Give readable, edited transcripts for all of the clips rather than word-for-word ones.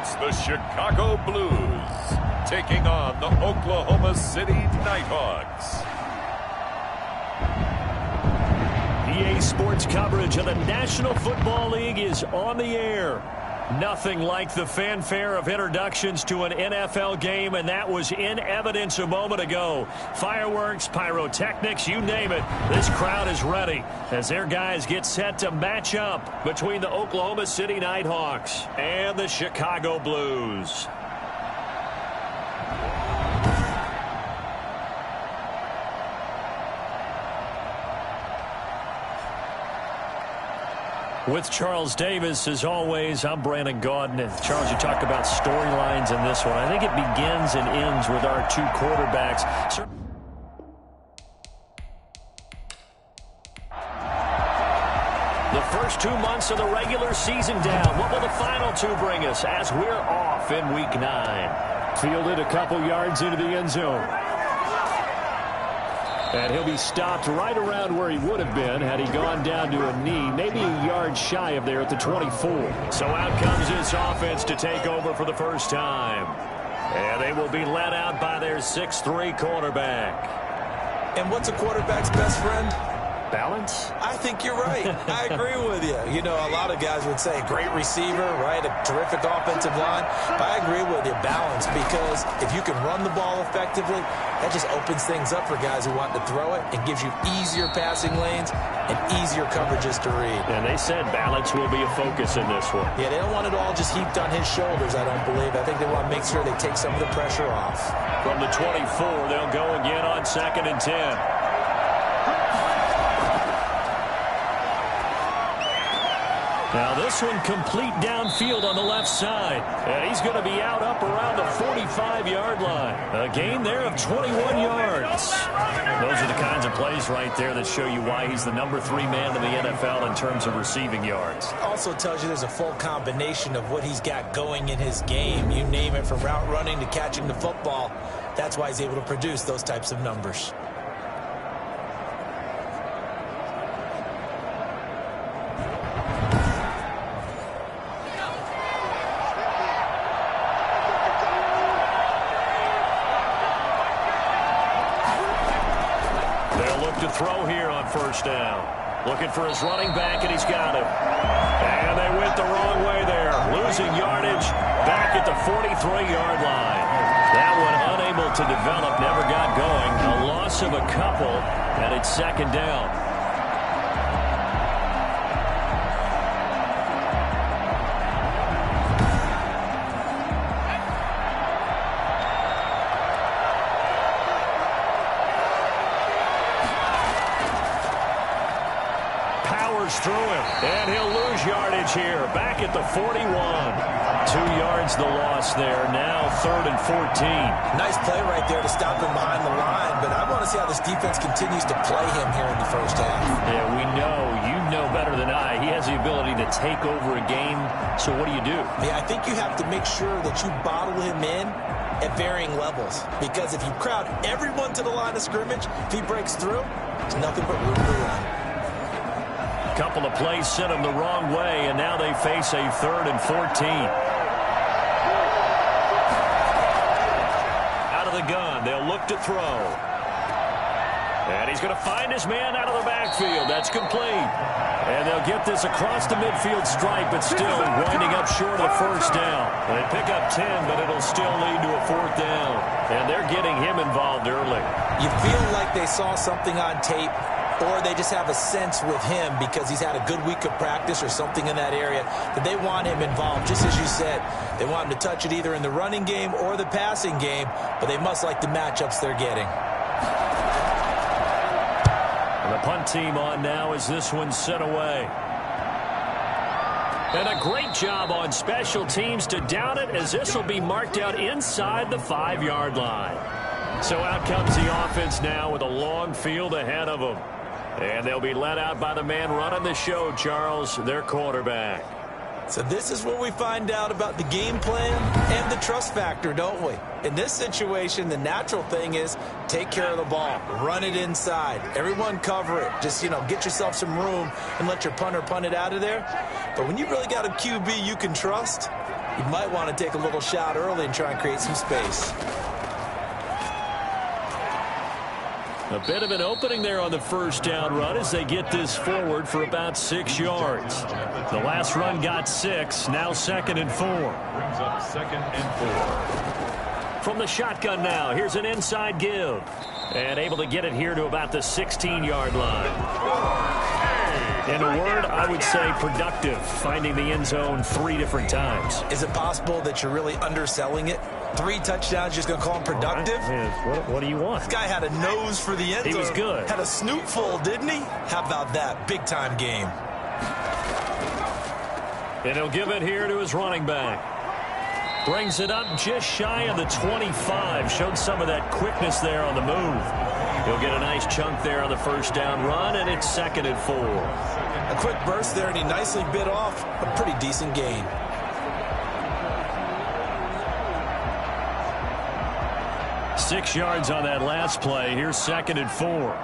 It's the Chicago Blues taking on the Oklahoma City Nighthawks. EA Sports coverage of the National Football League is on the air. Nothing like the fanfare of introductions to an NFL game, and that was in evidence a moment ago. Fireworks, pyrotechnics, you name it. This crowd is ready as their guys get set to match up between the Oklahoma City Nighthawks and the Chicago Blues. With Charles Davis, as always, I'm Brandon Gaudin. And Charles, you talked about storylines in this one. I think it begins and ends with our two quarterbacks. The first 2 months of the regular season down. What will the final two bring us as we're off in Week 9? Fielded a couple yards into the end zone. And he'll be stopped right around where he would have been had he gone down to a knee, maybe a yard shy of there at the 24. So out comes this offense to take over for the first time. And they will be led out by their 6'3" quarterback. And what's a quarterback's best friend? Balance? I think you're right. I agree with you. You know, a lot of guys would say great receiver, right? A terrific offensive line. But I agree with you, balance, because if you can run the ball effectively, that just opens things up for guys who want to throw it and gives you easier passing lanes and easier coverages to read. And they said balance will be a focus in this one. Yeah, they don't want it all just heaped on his shoulders, I don't believe. I think they want to make sure they take some of the pressure off. From the 24, they'll go again on 2nd and 10. Now this one complete downfield on the left side. And he's going to be out up around the 45-yard line. A gain there of 21 yards. Those are the kinds of plays right there that show you why he's the number 3 man in the NFL in terms of receiving yards. Also tells you there's a full combination of what he's got going in his game. You name it, from route running to catching the football. That's why he's able to produce those types of numbers. Throw here on first down. Looking for his running back, and he's got him. And they went the wrong way there. Losing yardage back at the 43-yard line. That one unable to develop, never got going. A loss of a couple, and it's 2nd down. Through him, and he'll lose yardage here. Back at the 41. 2 yards the loss there. Now 3rd and 14. Nice play right there to stop him behind the line, but I want to see how this defense continues to play him here in the first half. Yeah, we know. You know better than I. He has the ability to take over a game, so what do you do? Yeah, I think you have to make sure that you bottle him in at varying levels, because if you crowd everyone to the line of scrimmage, if he breaks through, it's nothing but room to run. Couple of plays sent him the wrong way, and now they face a 3rd and 14. Out of the gun, they'll look to throw. And he's going to find his man out of the backfield. That's complete. And they'll get this across the midfield stripe, but still winding up short of the first down. They pick up 10, but it'll still lead to a 4th down. And they're getting him involved early. You feel like they saw something on tape, or they just have a sense with him because he's had a good week of practice or something in that area that they want him involved. Just as you said, they want him to touch it either in the running game or the passing game, but they must like the matchups they're getting. And the punt team on now as this one's sent away. And a great job on special teams to down it, as this will be marked out inside the 5-yard line. So out comes the offense now with a long field ahead of them. And they'll be led out by the man running the show, Charles, their quarterback. So this is where we find out about the game plan and the trust factor, don't we? In this situation, the natural thing is take care of the ball, run it inside, everyone cover it. Just, get yourself some room and let your punter punt it out of there. But when you really got a QB you can trust, you might want to take a little shot early and try and create some space. A bit of an opening there on the first down run as they get this forward for about 6 yards. The last run got 6, now 2nd and 4. Brings up 2nd and 4. From the shotgun now, here's an inside give. And able to get it here to about the 16-yard line. In a word, I would say productive, finding the end zone 3 different times. Is it possible that you're really underselling it? 3 touchdowns, just going to call him productive? What do you want? This guy had a nose for the end zone. He was good. Had a snootful, didn't he? How about that? Big-time game. And he'll give it here to his running back. Brings it up just shy of the 25. Showed some of that quickness there on the move. He'll get a nice chunk there on the first down run, and it's 2nd and 4. A quick burst there, and he nicely bit off a pretty decent gain. Six yards on that last play. Here's 2nd and 4.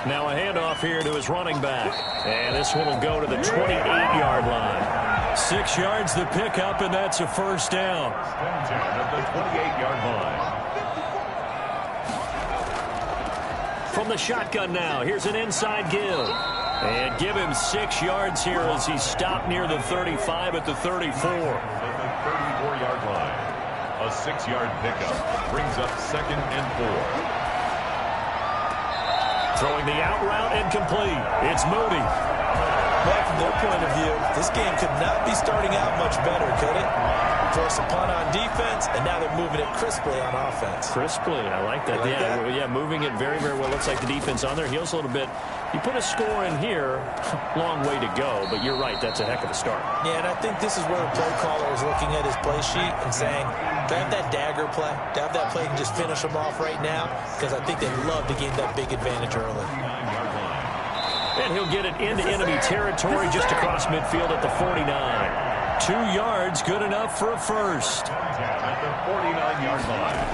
Now a handoff here to his running back. And this one will go to the 28-yard line. 6 yards the pickup, and that's a first down. At the 28-yard line. From the shotgun now, here's an inside give. And give him 6 yards here as he stopped near the 35 at the 34. 34-yard line. A 6-yard pickup brings up 2nd and 4. Throwing the out route incomplete. It's Moody. Well, from their point of view, this game could not be starting out much better, could it? Force a punt on defense, and now they're moving it crisply on offense. Crisply, I like that. Yeah, moving it very, very well. Looks like the defense on there heals a little bit. You put a score in here, long way to go, but you're right, that's a heck of a start. Yeah, and I think this is where the play caller is looking at his play sheet and saying, do I have that dagger play? Do I have that play and just finish them off right now? Because I think they'd love to gain that big advantage early. And he'll get it into enemy territory just across midfield at the 49. 2 yards, good enough for a first. At the 49-yard line.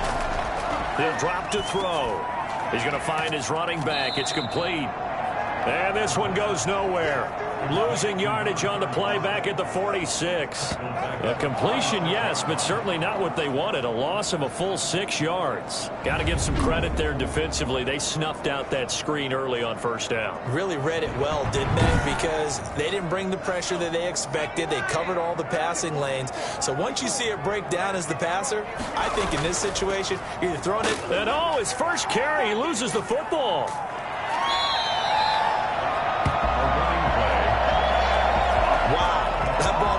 He'll drop to throw. He's going to find his running back. It's complete. And this one goes nowhere. Losing yardage on the play back at the 46. A completion, yes, but certainly not what they wanted. A loss of a full 6 yards. Got to give some credit there defensively. They snuffed out that screen early on first down. Really read it well, didn't they? Because they didn't bring the pressure that they expected. They covered all the passing lanes. So once you see it break down as the passer, I think in this situation, you're either throwing it. And his first carry, he loses the football.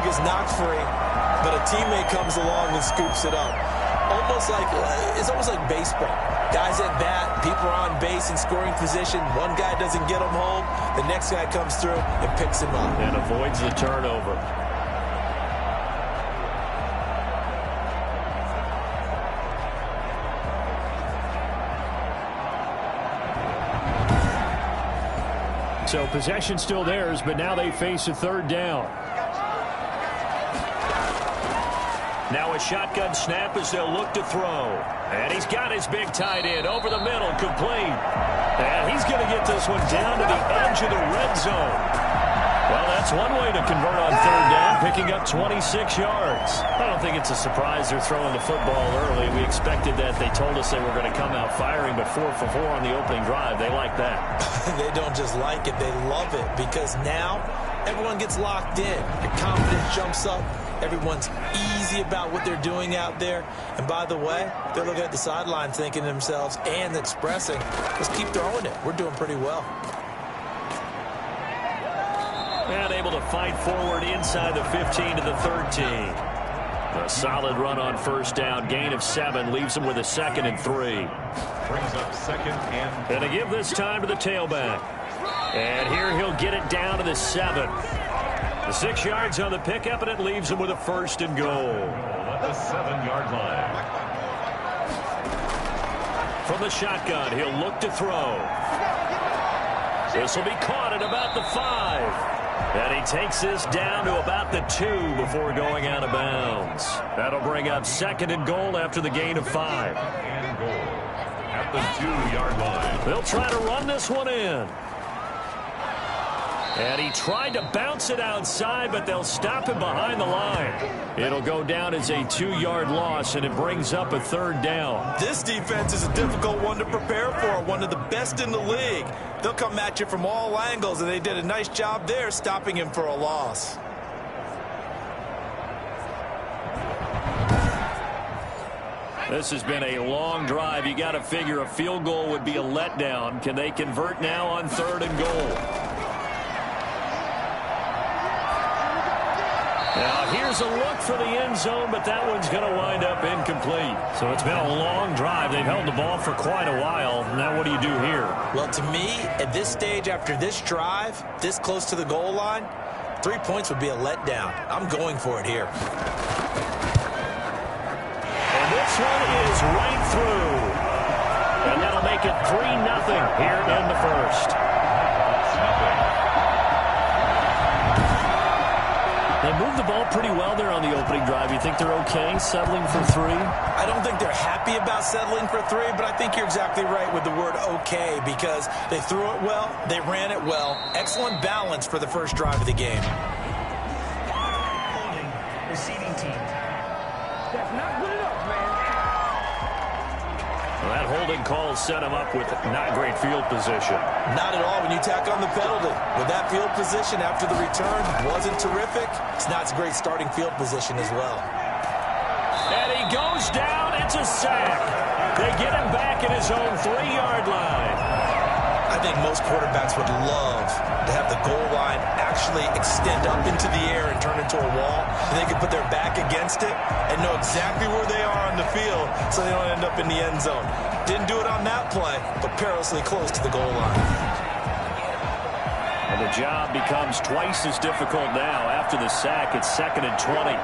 Is knocked free, but a teammate comes along and scoops it up. It's almost like baseball. Guys at bat, people are on base in scoring position. One guy doesn't get him home, the next guy comes through and picks him up. And avoids the turnover. So possession still theirs, but now they face a third down. Now a shotgun snap as they'll look to throw. And he's got his big tight end over the middle, complete. And he's going to get this one down to the edge of the red zone. Well, that's one way to convert on third down, picking up 26 yards. I don't think it's a surprise they're throwing the football early. We expected that. They told us they were going to come out firing, but 4 for 4 on the opening drive. They like that. They don't just like it, they love it, because now everyone gets locked in. Your confidence jumps up. Everyone's easy about what they're doing out there. And by the way, they're looking at the sideline thinking to themselves and expressing, let's keep throwing it. We're doing pretty well. And able to fight forward inside the 15 to the 13. A solid run on first down. Gain of 7 leaves him with a 2nd and 3. Brings up 2nd and 3. And to give this time to the tailback. And here he'll get it down to the 7. The 6 yards on the pickup, and it leaves him with a 1st and goal. At the 7-yard line. From the shotgun, he'll look to throw. This will be caught at about the 5. And he takes this down to about the 2 before going out of bounds. That'll bring up 2nd and goal after the gain of 5. And goal at the 2-yard line. They'll try to run this one in. And he tried to bounce it outside, but they'll stop him behind the line. It'll go down as a 2-yard loss, and it brings up a 3rd down. This defense is a difficult one to prepare for, one of the best in the league. They'll come at you from all angles, and they did a nice job there stopping him for a loss. This has been a long drive. You got to figure a field goal would be a letdown. Can they convert now on 3rd and goal? Now here's a look for the end zone, but that one's going to wind up incomplete. So it's been a long drive. They've held the ball for quite a while. Now what do you do here? Well, to me, at this stage after this drive, this close to the goal line, 3 points would be a letdown. I'm going for it here. And this one is right through. And that'll make it 3-0 here in the first. They moved the ball pretty well there on the opening drive. You think they're okay settling for 3? I don't think they're happy about settling for 3, but I think you're exactly right with the word okay, because they threw it well, they ran it well. Excellent balance for the first drive of the game. Holding, receiving team. That's not good enough, man. Well, that holding call set him up with not great field position. Not at all when you tack on the penalty. With that field position after the return wasn't terrific, it's not a great starting field position as well. And he goes down. It's a sack. They get him back at his own 3-yard line. I think most quarterbacks would love to have the goal line actually extend up into the air and turn into a wall. And they can put their back against it and know exactly where they are on the field so they don't end up in the end zone. Didn't do it on that play, but perilously close to the goal line. And the job becomes twice as difficult now. After the sack, it's 2nd and 20.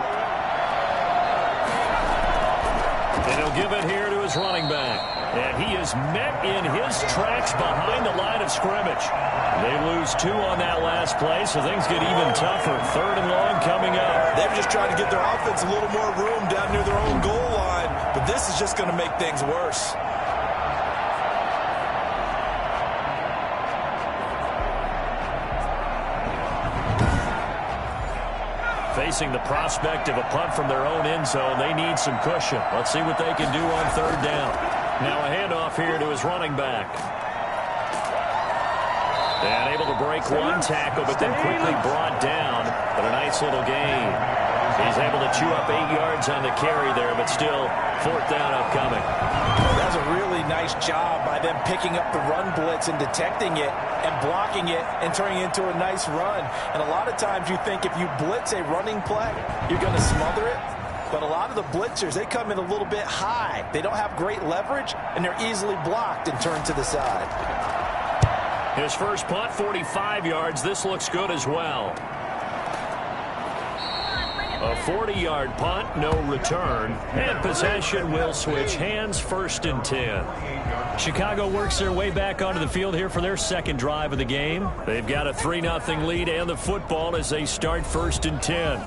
And he'll give it here to his running back. And he is met in his tracks behind the line of scrimmage. They lose 2 on that last play, so things get even tougher. 3rd and long coming up. They were just trying to get their offense a little more room down near their own goal line, but this is just going to make things worse. Facing the prospect of a punt from their own end zone, they need some cushion. Let's see what they can do on 3rd down. Now a handoff here to his running back. And able to break one tackle, but then quickly brought down. But a nice little gain. He's able to chew up 8 yards on the carry there, but still 4th down upcoming. That's a really nice job by them picking up the run blitz and detecting it and blocking it and turning it into a nice run. And a lot of times you think if you blitz a running play, you're going to smother it. But a lot of the blitzers, they come in a little bit high. They don't have great leverage, and they're easily blocked and turned to the side. His first punt, 45 yards. This looks good as well. A 40-yard punt, no return. And possession will switch hands, 1st and 10. Chicago works their way back onto the field here for their 2nd drive of the game. They've got a 3-0 lead and the football as they start 1st and 10.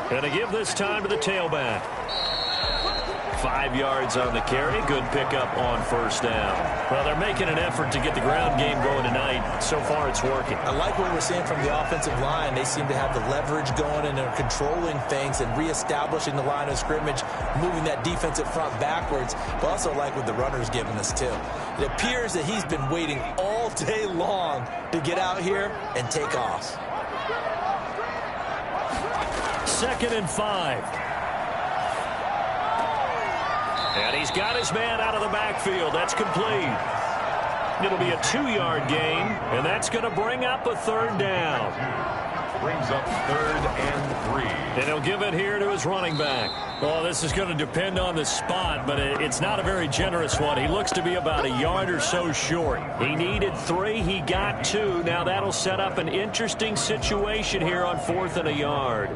And to give this time to the tailback. 5 yards on the carry. Good pickup on 1st down. Well, they're making an effort to get the ground game going tonight. So far, it's working. I like what we're seeing from the offensive line. They seem to have the leverage going, and they're controlling things and reestablishing the line of scrimmage, moving that defensive front backwards, but also like what the runner's giving us, too. It appears that he's been waiting all day long to get out here and take off. 2nd and 5. And he's got his man out of the backfield. That's complete. It'll be a 2-yard gain, and that's going to bring up a 3rd down. Brings up 3rd and 3. And he'll give it here to his running back. Well, this is going to depend on the spot, but it's not a very generous one. He looks to be about a yard or so short. He needed 3. He got 2. Now that'll set up an interesting situation here on 4th and a yard.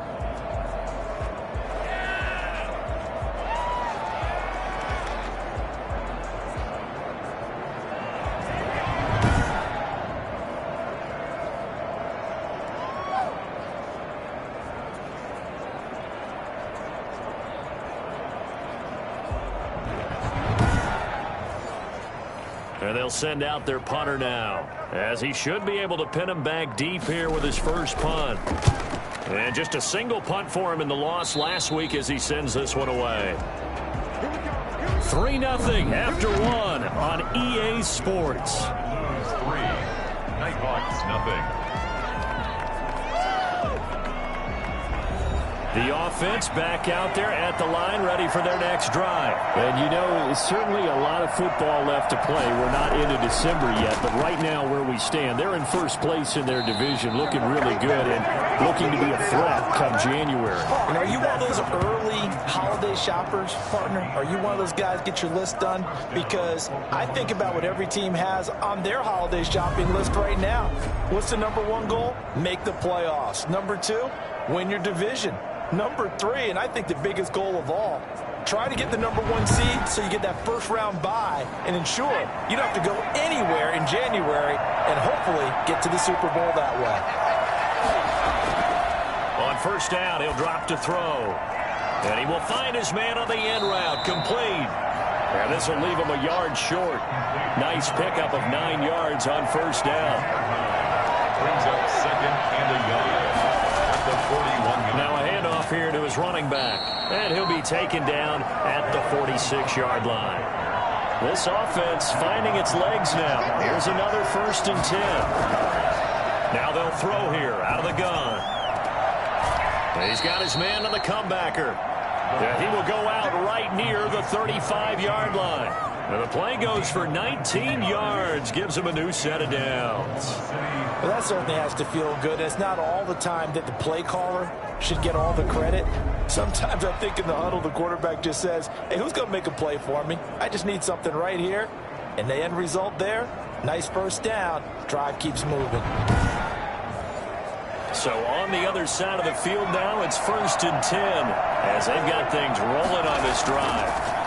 And they'll send out their punter now, as he should be able to pin him back deep here with his first punt. And just a single punt for him in the loss last week as he sends this one away. 3-0 after one on EA Sports. 3, Nighthawks nothing. The offense back out there at the line, ready for their next drive. And you know, it's certainly a lot of football left to play. We're not into December yet, but right now where we stand, they're in first place in their division, looking really good and looking to be a threat come January. And are you one of those early holiday shoppers, partner? Are you one of those guys get your list done? Because I think about what every team has on their holiday shopping list right now. What's the number one goal? Make the playoffs. Number 2, win your division. Number 3, and I think the biggest goal of all, try to get the number 1 seed so you get that first round bye and ensure you don't have to go anywhere in January and hopefully get to the Super Bowl that way. On first down, he'll drop to throw. And he will find his man on the end route, complete. And this will leave him a yard short. Nice pickup of 9 yards on first down. Brings up second and a yard. At the 41. Now a handoff here to his running back. And he'll be taken down at the 46-yard line. This offense finding its legs now. Here's another 1st and 10. Now they'll throw here out of the gun. And he's got his man on the comebacker. And he will go out right near the 35-yard line. And the play goes for 19 yards, gives him a new set of downs. Well, that certainly has to feel good. It's not all the time that the play caller should get all the credit. Sometimes I think in the huddle, the quarterback just says, hey, who's going to make a play for me? I just need something right here. And the end result there, nice first down. Drive keeps moving. So on the other side of the field now, it's 1st and 10 as they've got things rolling on this drive.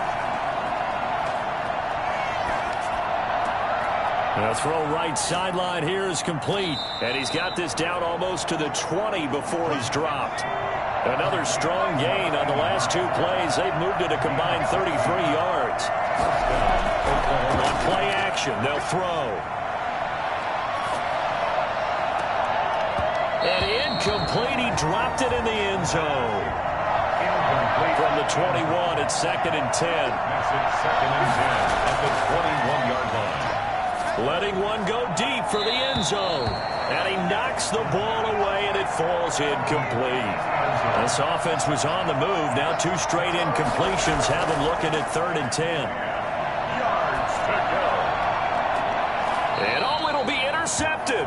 The throw right sideline here is complete. And he's got this down almost to the 20 before he's dropped. Another strong gain on the last 2 plays. They've moved it a combined 33 yards. On play action, they'll throw. And incomplete. He dropped it in the end zone. From the 21, it's 2nd and 10. Massive 2nd and 10 at the 21-yard line. Letting one go deep for the end zone. And he knocks the ball away, and it falls incomplete. This offense was on the move. Now 2 straight incompletions have him looking at 3rd and 10. Yards to go. And oh, it'll be intercepted.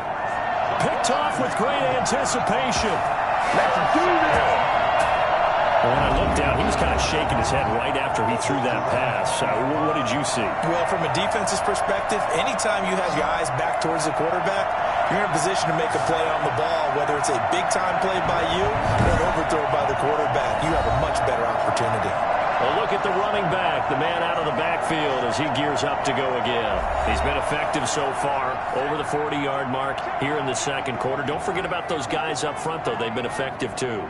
Picked off with great anticipation. Let's do this. When I looked down, he was kind of shaking his head right after he threw that pass. What did you see? Well, from a defense's perspective, anytime you have your eyes back towards the quarterback, you're in a position to make a play on the ball, whether it's a big-time play by you or an overthrow by the quarterback. You have a much better opportunity. Well, look at the running back, the man out of the backfield as he gears up to go again. He's been effective so far, over the 40-yard mark here in the 2nd quarter. Don't forget about those guys up front, though. They've been effective, too.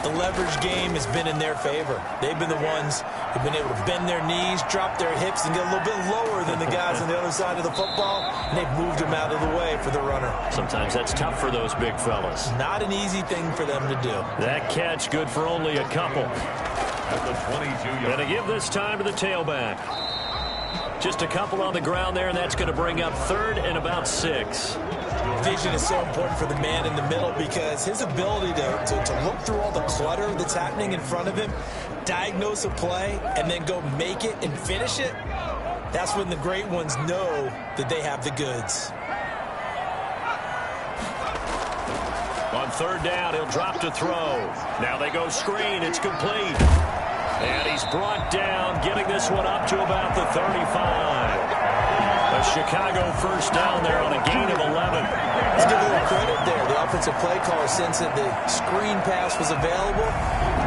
The leverage game has been in their favor. They've been the ones who've been able to bend their knees, drop their hips, and get a little bit lower than the guys on the other side of the football, and they've moved them out of the way for the runner. Sometimes that's tough for those big fellas. Not an easy thing for them to do. That catch good for only a couple. At the 22-yard. Going to give this time to the tailback. Just a couple on the ground there, and that's going to bring up 3rd and about 6. Vision is so important for the man in the middle because his ability to look through all the clutter that's happening in front of him, diagnose a play, and then go make it and finish it, that's when the great ones know that they have the goods. On 3rd down, he'll drop to throw. Now they go screen. It's complete. And he's brought down, getting this one up to about the 35. A Chicago first down there on a gain of 11. Let's give a little credit there. The offensive play caller, since the screen pass was available,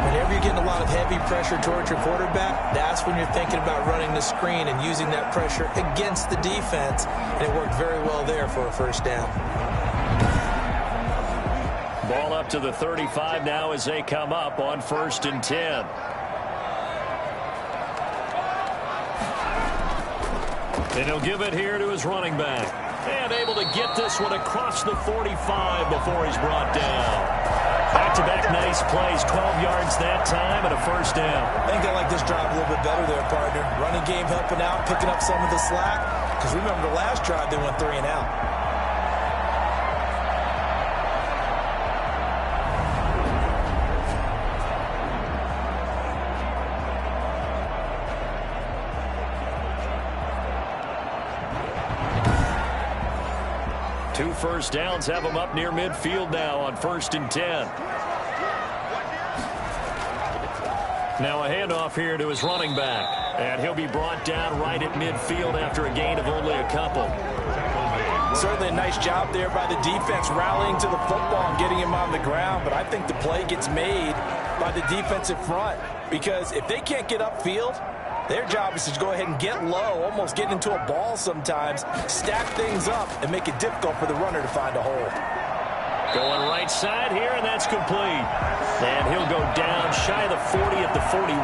whenever you're getting a lot of heavy pressure towards your quarterback, that's when you're thinking about running the screen and using that pressure against the defense. And it worked very well there for a first down. Ball up to the 35 now as they come up on 1st and 10. And he'll give it here to his running back. And able to get this one across the 45 before he's brought down. Back-to-back nice plays, 12 yards that time and a first down. I think they like this drive a little bit better there, partner. Running game helping out, picking up some of the slack. Because remember the last drive, they went 3 and out. Two first downs have him up near midfield now on 1st and 10. Now a handoff here to his running back. And he'll be brought down right at midfield after a gain of only a couple. Certainly a nice job there by the defense rallying to the football and getting him on the ground. But I think the play gets made by the defensive front. Because if they can't get upfield, their job is to go ahead and get low, almost get into a ball sometimes, stack things up, and make it difficult for the runner to find a hole. Going right side here, and that's complete. And he'll go down shy of the 40 at the 41.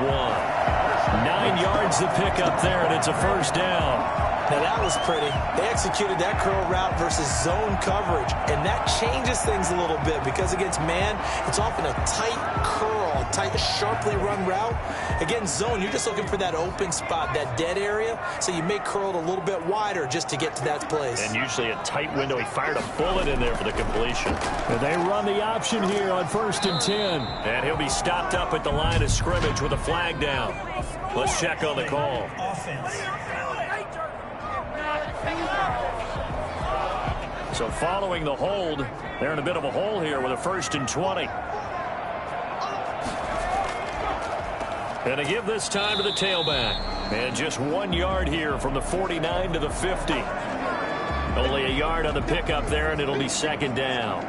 9 yards the pickup there, and it's a first down. Now that was pretty. They executed that curl route versus zone coverage, and that changes things a little bit because against man, it's often a tight curl, a tight, sharply run route. Against zone, you're just looking for that open spot, that dead area, so you may curl it a little bit wider just to get to that place. And usually a tight window. He fired a bullet in there for the completion. And they run the option here on 1st and 10. And he'll be stopped up at the line of scrimmage with a flag down. Let's check on the call. So following the hold, they're in a bit of a hole here with a 1st and 20. And to give this time to the tailback. And just 1 yard here from the 49 to the 50. Only a yard on the pickup there, and it'll be 2nd down.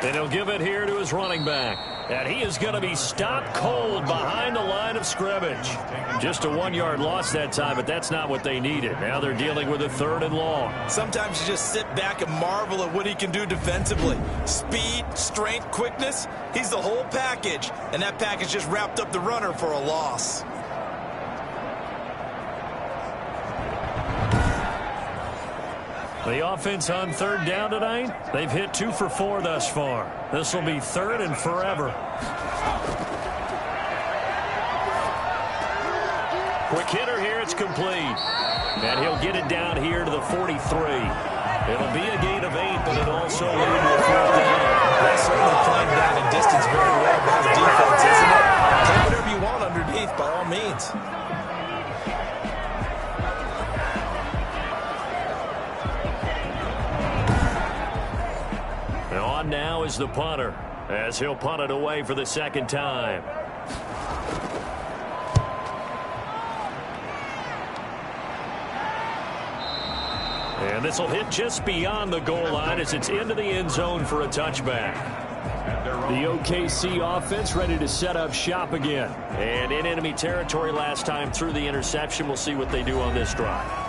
And he'll give it here to his running back. And he is going to be stopped cold behind the line of scrimmage. Just a 1 yard loss that time, but that's not what they needed. Now they're dealing with a 3rd and long. Sometimes you just sit back and marvel at what he can do defensively. Speed, strength, quickness, he's the whole package. And that package just wrapped up the runner for a loss. The offense on 3rd down tonight, they've hit 2 for 4 thus far. This will be 3rd and forever. Quick hitter here, it's complete. And he'll get it down here to the 43. It'll be a gain of 8, but it also lead to a 4th down. That's certainly playing down in distance very well by the defense, isn't it? Take whatever you want underneath, by all means. Now is the punter, as he'll punt it away for the 2nd time. And this will hit just beyond the goal line as it's into the end zone for a touchback. The OKC offense ready to set up shop again. And in enemy territory last time through the interception. We'll see what they do on this drive.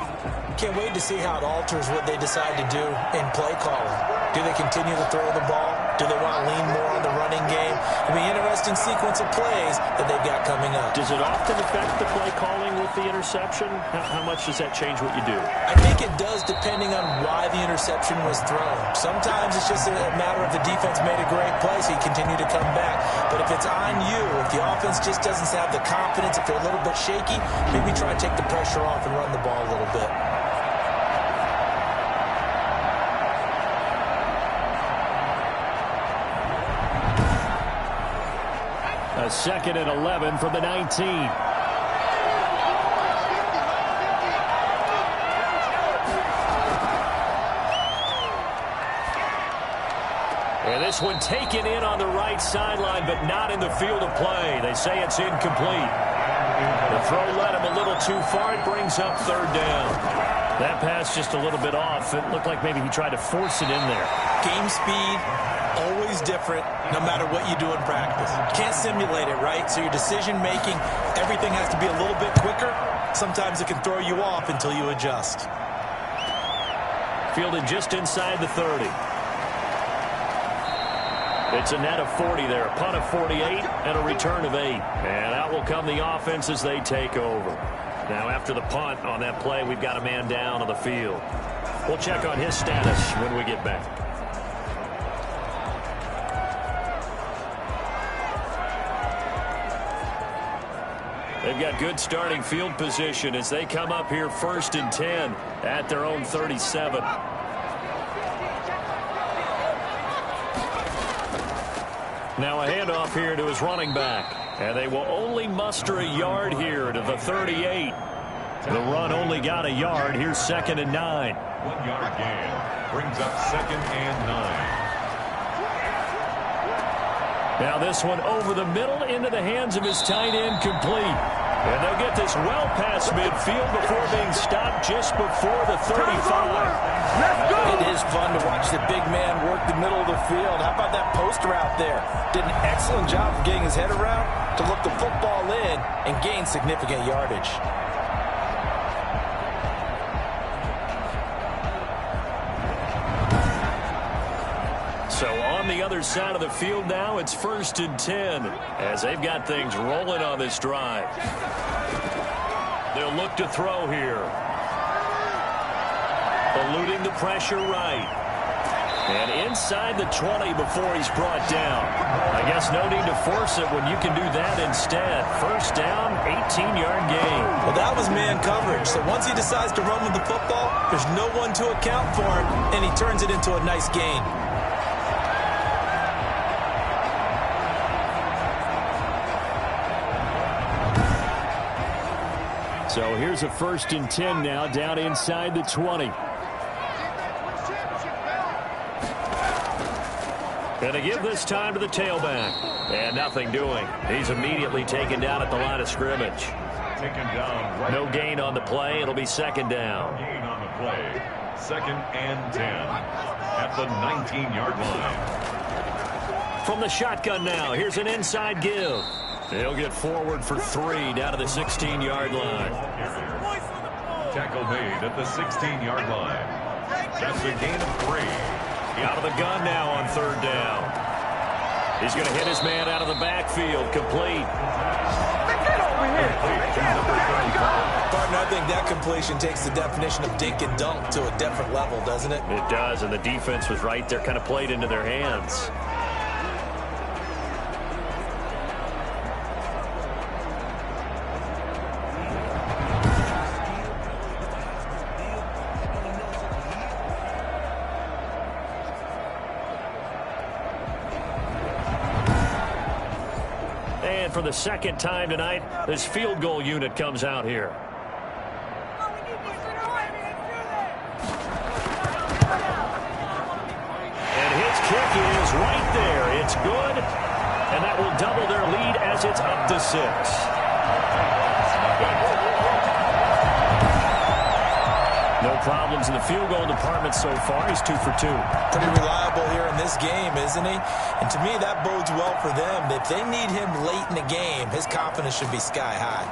Can't wait to see how it alters what they decide to do in play calling. Do they continue to throw the ball? Do they want to lean more on the running game? It'll be an interesting sequence of plays that they've got coming up. Does it often affect the play calling with the interception? How much does that change what you do? I think it does depending on why the interception was thrown. Sometimes it's just a matter of the defense made a great play, so you continue to come back. But if it's on you, if the offense just doesn't have the confidence, if they're a little bit shaky, maybe try and take the pressure off and run the ball a little bit. A 2nd and 11 from the 19. And this one taken in on the right sideline, but not in the field of play. They say it's incomplete. The throw led him a little too far. It brings up 3rd down. That pass just a little bit off. It looked like maybe he tried to force it in there. Game speed, always different, no matter what you do in practice. You can't simulate it, right? So your decision-making, everything has to be a little bit quicker. Sometimes it can throw you off until you adjust. Fielded just inside the 30. It's a net of 40 there. A punt of 48 and a return of 8. And out will come the offense as they take over. Now after the punt on that play, we've got a man down on the field. We'll check on his status when we get back. They've got good starting field position as they come up here 1st and 10 at their own 37. Now a handoff here to his running back. And they will only muster a yard here to the 38. The run only got a yard. Here's 2nd and 9. 1 yard gain brings up 2nd and 9. Now this one over the middle into the hands of his tight end, complete. And they'll get this well past midfield before being stopped just before the 35. It is fun to watch the big man work the middle of the field. How about that post route there? Did an excellent job of getting his head around to look the football in and gain significant yardage. So on the other side of the field now, it's 1st and 10 as they've got things rolling on this drive. They'll look to throw here. Eluding the pressure right. And inside the 20 before he's brought down. I guess no need to force it when you can do that instead. 1st down, 18-yard gain. Well, that was man coverage. So once he decides to run with the football, there's no one to account for him, and he turns it into a nice gain. So here's a 1st and 10 now down inside the 20. And to give this time to the tailback. And nothing doing. He's immediately taken down at the line of scrimmage. Taken down. Right. No gain on the play. It'll be 2nd down. Gain on the play. 2nd and 10 at the 19-yard line. From the shotgun now. Here's an inside give. He'll get forward for 3 down to the 16-yard line. Tackle made at the 16-yard line. That's a gain of 3. Out of the gun now on 3rd down. He's going to hit his man out of the backfield. Complete. Partner, I think that completion takes the definition of dink and dunk to a different level, doesn't it? It does, and the defense was right there, kind of played into their hands. For the 2nd time tonight, this field goal unit comes out here. And his kick is right there. It's good, and that will double their lead as it's up to 6. No problems in the field goal department so far. He's 2 for 2. Pretty reliable here in this game, isn't he? And to me, that bodes well for them. If they need him late in the game, his confidence should be sky high.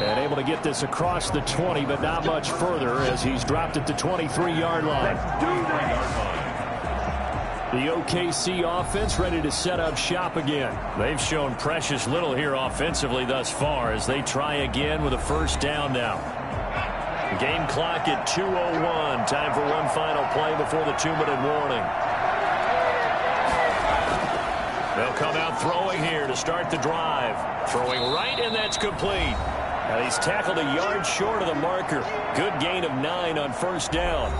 And able to get this across the 20, but not much further as he's dropped at the 23-yard line. The OKC offense ready to set up shop again. They've shown precious little here offensively thus far as they try again with a 1st down now. Game clock at 2:01. Time for one final play before the 2-minute warning. They'll come out throwing here to start the drive. Throwing right, and that's complete. Now he's tackled a yard short of the marker. Good gain of 9 on 1st down.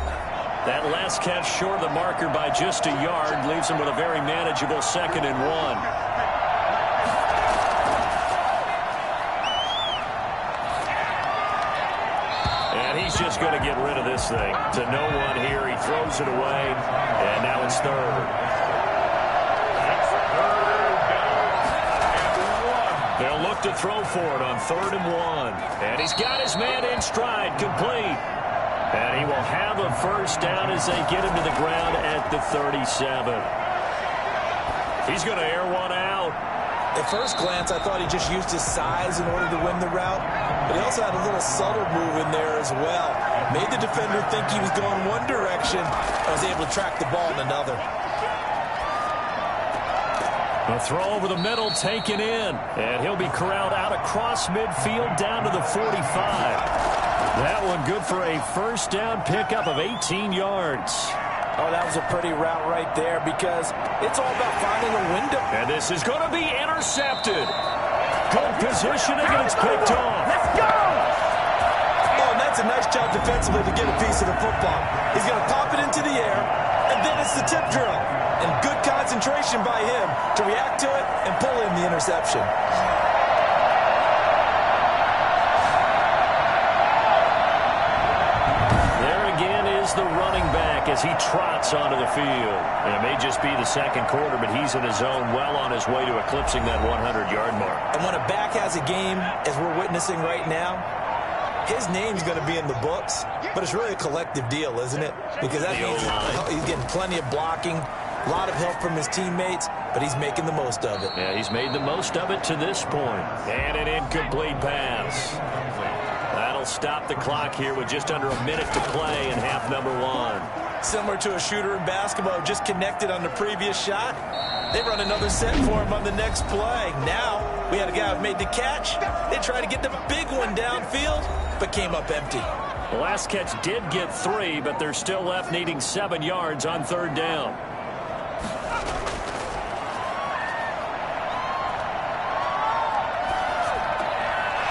That last catch short of the marker by just a yard leaves him with a very manageable 2nd and 1. He's just going to get rid of this thing to no one here. He throws it away, and now it's 3rd. They'll look to throw for it on 3rd and 1. And he's got his man in stride, complete. And he will have a first down as they get him to the ground at the 37. He's going to air one out. At first glance, I thought he just used his size in order to win the route, but he also had a little subtle move in there as well. Made the defender think he was going one direction and was able to track the ball in another. A throw over the middle taken in, and he'll be corralled out across midfield down to the 45. That one good for a first down pickup of 18 yards. Oh, that was a pretty route right there because it's all about finding a window. And this is going to be intercepted. Good positioning, and it's picked off. Let's go! Oh, and that's a nice job defensively to get a piece of the football. He's going to pop it into the air, and then it's the tip drill. And good concentration by him to react to it and pull in the interception. The running back as he trots onto the field. And it may just be the second quarter, but he's in his zone, well on his way to eclipsing that 100-yard mark. And when a back has a game, as we're witnessing right now, his name's going to be in the books, but it's really a collective deal, isn't it? Because that means he's getting plenty of blocking, a lot of help from his teammates, but he's making the most of it. Yeah, he's made the most of it to this point. And an incomplete pass. That'll stop the clock here with just under a minute to play in half number one. Similar to a shooter in basketball, just connected on the previous shot. They run another set for him on the next play. Now, we had a guy who made the catch. They tried to get the big one downfield, but came up empty. The last catch did get 3, but they're still left needing 7 yards on third down.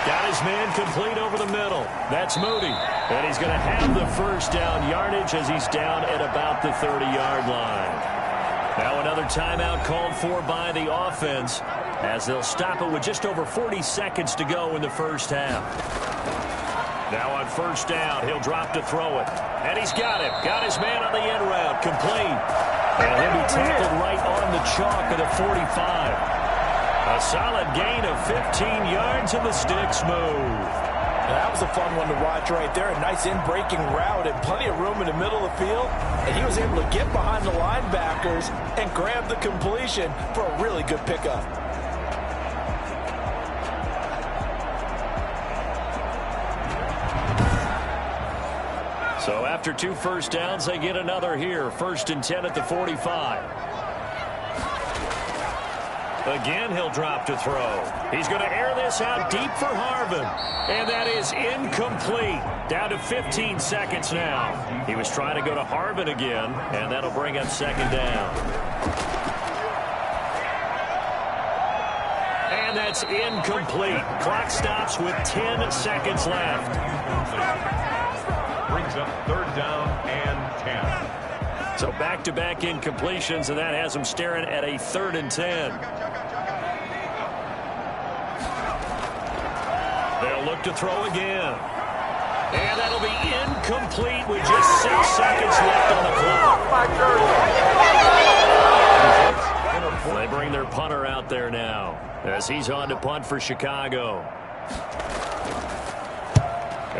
Got his man complete over the middle. That's Moody. And he's going to have the first down yardage as he's down at about the 30-yard line. Now another timeout called for by the offense as they'll stop it with just over 40 seconds to go in the first half. Now on first down, he'll drop to throw it. And he's got it. Got his man on the end route. Complete. And he'll be tackled right on the chalk of the 45. A solid gain of 15 yards and the sticks move. That was a fun one to watch right there. A nice in-breaking route and plenty of room in the middle of the field. And he was able to get behind the linebackers and grab the completion for a really good pickup. So after 2 first downs, they get another here. 1st and 10 at the 45. Again, he'll drop to throw. He's going to air this out deep for Harvin. And that is incomplete. Down to 15 seconds now. He was trying to go to Harvin again, and that'll bring up second down. And that's incomplete. Clock stops with 10 seconds left. Brings up third down and 10. So back-to-back incompletions, and that has him staring at a 3rd and 10. They'll look to throw again. And that'll be incomplete with just 6 seconds left on the clock. They bring their punter out there now as he's on to punt for Chicago.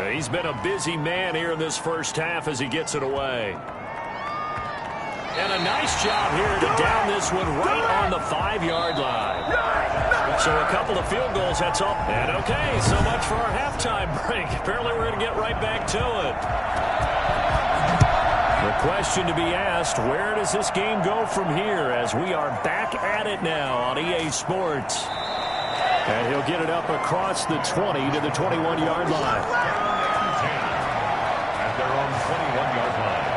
He's been a busy man here in this first half as he gets it away. And a nice job here to down this one right on the 5-yard line. So a couple of field goals, that's all. And okay, so much for our halftime break. Apparently we're going to get right back to it. The question to be asked, where does this game go from here as we are back at it now on EA Sports? And he'll get it up across the 20 to the 21-yard line. At their own 21-yard line.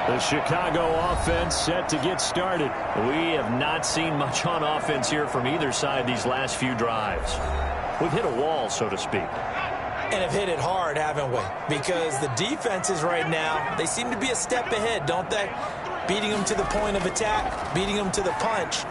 The Chicago offense set to get started. We have not seen much on offense here from either side these last few drives. We've hit a wall, so to speak. And have hit it hard, haven't we? Because the defenses right now, they seem to be a step ahead, don't they? Beating them to the point of attack, beating them to the punch.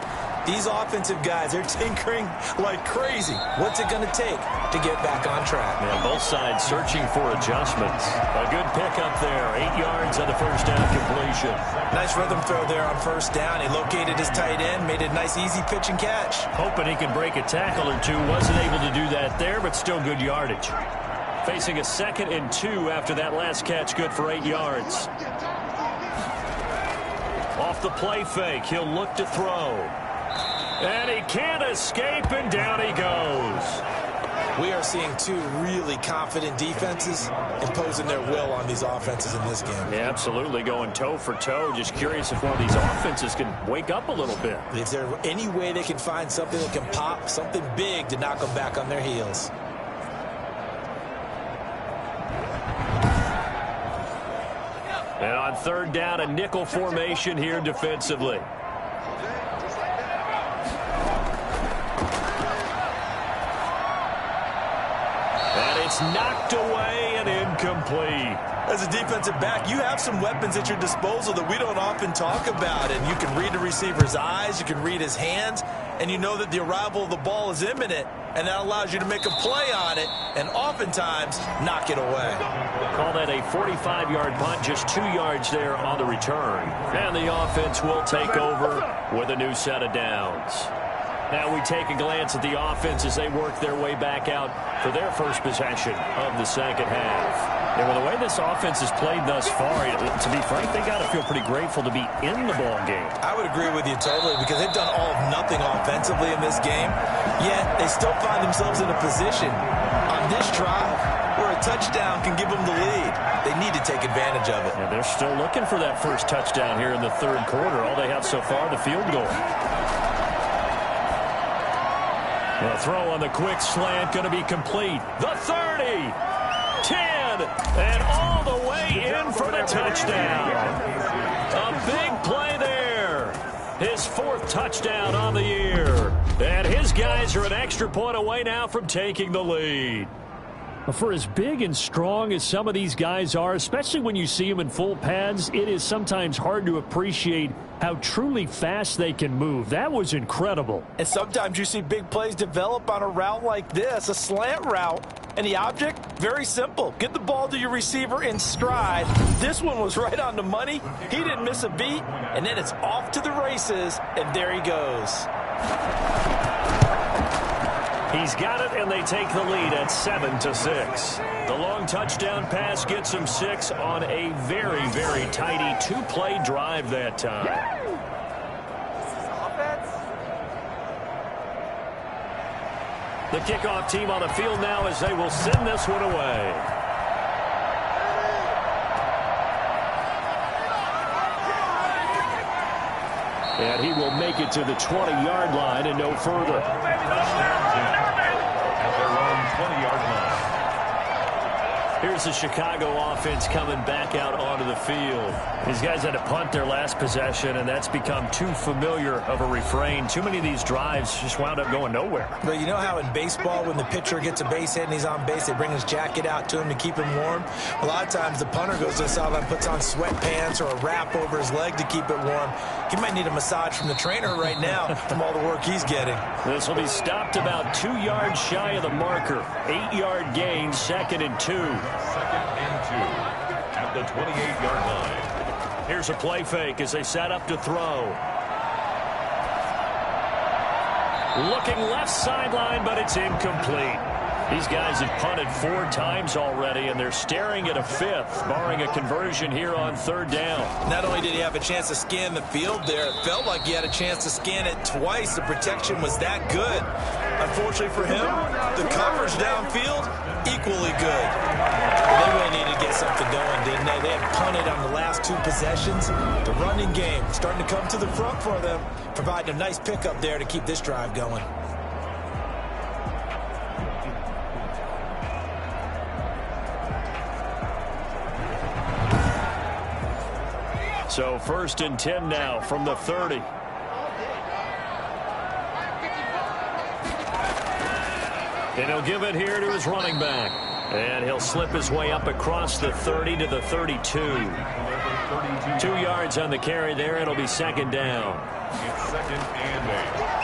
These offensive guys are tinkering like crazy. What's it going to take to get back on track? Yeah, both sides searching for adjustments. A good pickup there. 8 yards on the first down completion. Nice rhythm throw there on first down. He located his tight end, made a nice easy pitch and catch. Hoping he can break a tackle or two. Wasn't able to do that there, but still good yardage. Facing a 2nd and 2 after that last catch, good for 8 yards. Off the play fake, he'll look to throw. And he can't escape, and down he goes. We are seeing two really confident defenses imposing their will on these offenses in this game. Yeah, absolutely, going toe for toe. Just curious if one of these offenses can wake up a little bit. Is there any way they can find something that can pop, something big to knock them back on their heels? And on 3rd down, a nickel formation here defensively. It's knocked away and incomplete. As a defensive back, you have some weapons at your disposal that we don't often talk about. And you can read the receiver's eyes, you can read his hands, and you know that the arrival of the ball is imminent. And that allows you to make a play on it and oftentimes knock it away. Call that a 45-yard punt, just 2 yards there on the return. And the offense will take over with a new set of downs. Now we take a glance at the offense as they work their way back out for their first possession of the second half. And with the way this offense has played thus far, to be frank, they got to feel pretty grateful to be in the ball game. I would agree with you totally because they've done all of nothing offensively in this game, yet they still find themselves in a position on this drive where a touchdown can give them the lead. They need to take advantage of it. And they're still looking for that first touchdown here in the 3rd quarter. All they have so far, the field goal. The throw on the quick slant going to be complete. The 30, 10, and all the way in for the touchdown. A big play there. His 4th touchdown on the year. And his guys are an extra point away now from taking the lead. For as big and strong as some of these guys are, especially when you see them in full pads, it is sometimes hard to appreciate how truly fast they can move. That was incredible. And sometimes you see big plays develop on a route like this, a slant route. And the object, very simple. Get the ball to your receiver in stride. This one was right on the money. He didn't miss a beat. And then it's off to the races, and there he goes. He's got it, and they take the lead at 7-6. The long touchdown pass gets him 6 on a very, very tidy 2-play drive that time. The kickoff team on the field now as they will send this one away. And he will make it to the 20-yard line and no further. At their own 20-yard line. Here's the Chicago offense coming back out onto the field. These guys had to punt their last possession, and that's become too familiar of a refrain. Too many of these drives just wound up going nowhere. But you know how in baseball, when the pitcher gets a base hit and he's on base, they bring his jacket out to him to keep him warm? A lot of times the punter goes to the sideline, puts on sweatpants or a wrap over his leg to keep it warm. He might need a massage from the trainer right now from all the work he's getting. This will be stopped about 2 yards shy of the marker. 8-yard gain, 2nd and 2. 2nd and 2 at the 28-yard line. Here's a play fake as they set up to throw. Looking left sideline, but it's incomplete. These guys have punted 4 times already, and they're staring at a 5th, barring a conversion here on 3rd down. Not only did he have a chance to scan the field there, it felt like he had a chance to scan it twice. The protection was that good. Unfortunately for him, the coverage downfield, equally good. They really needed to get something going, didn't they? They had punted on the last 2 possessions. The running game starting to come to the front for them, providing a nice pickup there to keep this drive going. So 1st and 10 now from the 30. And he'll give it here to his running back. And he'll slip his way up across the 30 to the 32. 2 yards on the carry there. It'll be 2nd down. It's 2nd and 8.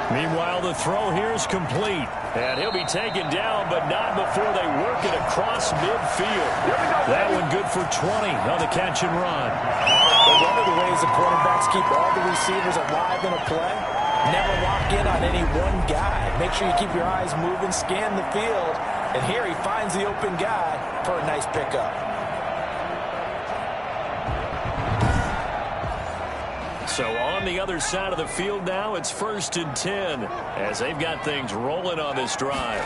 Meanwhile, the throw here is complete. And he'll be taken down, but not before they work it across midfield. That one good for 20 on the catch and run. But one of the ways the quarterbacks keep all the receivers alive in a play Never lock in on any one guy. Make sure you keep your eyes moving, scan the field, and here he finds the open guy for a nice pickup. So on the other side of the field now, it's 1st and 10 as they've got things rolling on this drive.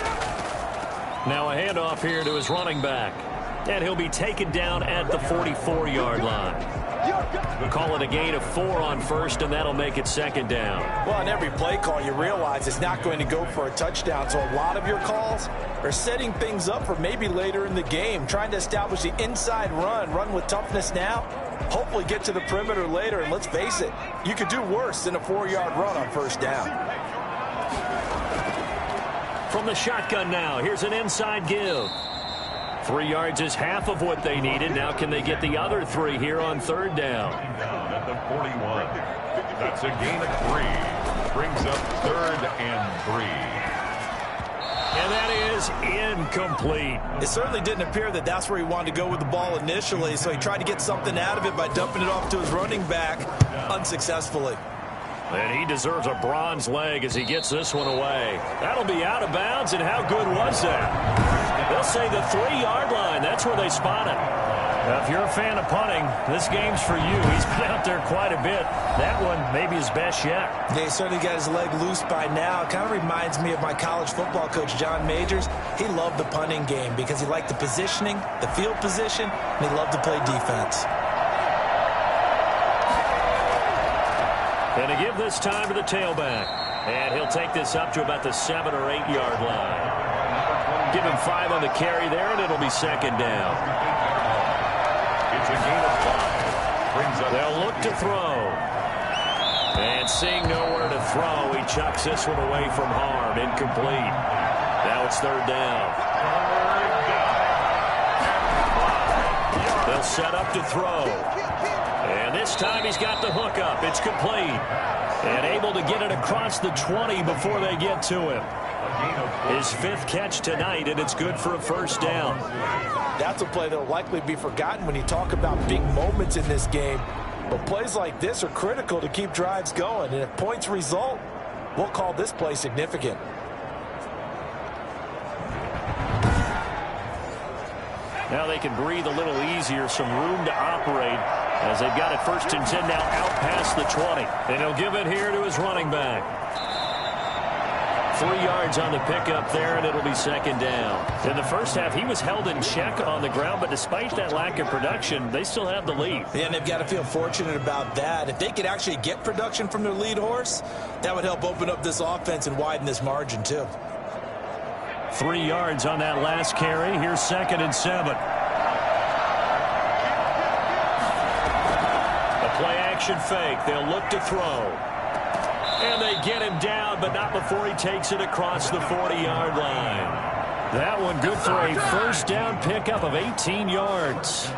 Now a handoff here to his running back, and he'll be taken down at the 44-yard line. We'll call it a gain of 4 on first, and that'll make it 2nd down. Well, on every play call, you realize it's not going to go for a touchdown, so a lot of your calls are setting things up for maybe later in the game, trying to establish the inside run with toughness now, hopefully get to the perimeter later, and let's face it, you could do worse than a 4-yard run on 1st down. From the shotgun now, here's an inside give. 3 yards is half of what they needed. Now can they get the other 3 here on 3rd down? Down at the 41. That's a gain of 3. Brings up 3rd and 3. And that is incomplete. It certainly didn't appear that that's where he wanted to go with the ball initially, so he tried to get something out of it by dumping it off to his running back unsuccessfully. And he deserves a bronze leg as he gets this one away. That'll be out of bounds, and how good was that? They'll say the 3-yard line. That's where they spot it. Now, if you're a fan of punting, this game's for you. He's been out there quite a bit. That one maybe his best yet. Yeah, he certainly got his leg loose by now. It kind of reminds me of my college football coach, John Majors. He loved the punting game because he liked the positioning, the field position, and he loved to play defense. And to give this time to the tailback. And he'll take this up to about the 7- or 8-yard line. Give him 5 on the carry there, and it'll be 2nd down. It's a gain of 5. Brings up They'll look to throw. And seeing nowhere to throw, he chucks this one away from harm. Incomplete. Now it's 3rd down. They'll set up to throw. And this time he's got the hook up. It's complete. And able to get it across the 20 before they get to him. His 5th catch tonight, and it's good for a 1st down. That's a play that will likely be forgotten when you talk about big moments in this game. But plays like this are critical to keep drives going. And if points result, we'll call this play significant. Now they can breathe a little easier, some room to operate as they've got it 1st and 10 now out past the 20. And he'll give it here to his running back. 3 yards on the pickup there, and it'll be 2nd down. In the first half, he was held in check on the ground, but despite that lack of production, they still have the lead. Yeah, and they've got to feel fortunate about that. If they could actually get production from their lead horse, that would help open up this offense and widen this margin, too. 3 yards on that last carry. Here's 2nd and 7. A play-action fake. They'll look to throw. And they get him down, but not before he takes it across the 40-yard line. That one good for a 1st down pickup of 18 yards.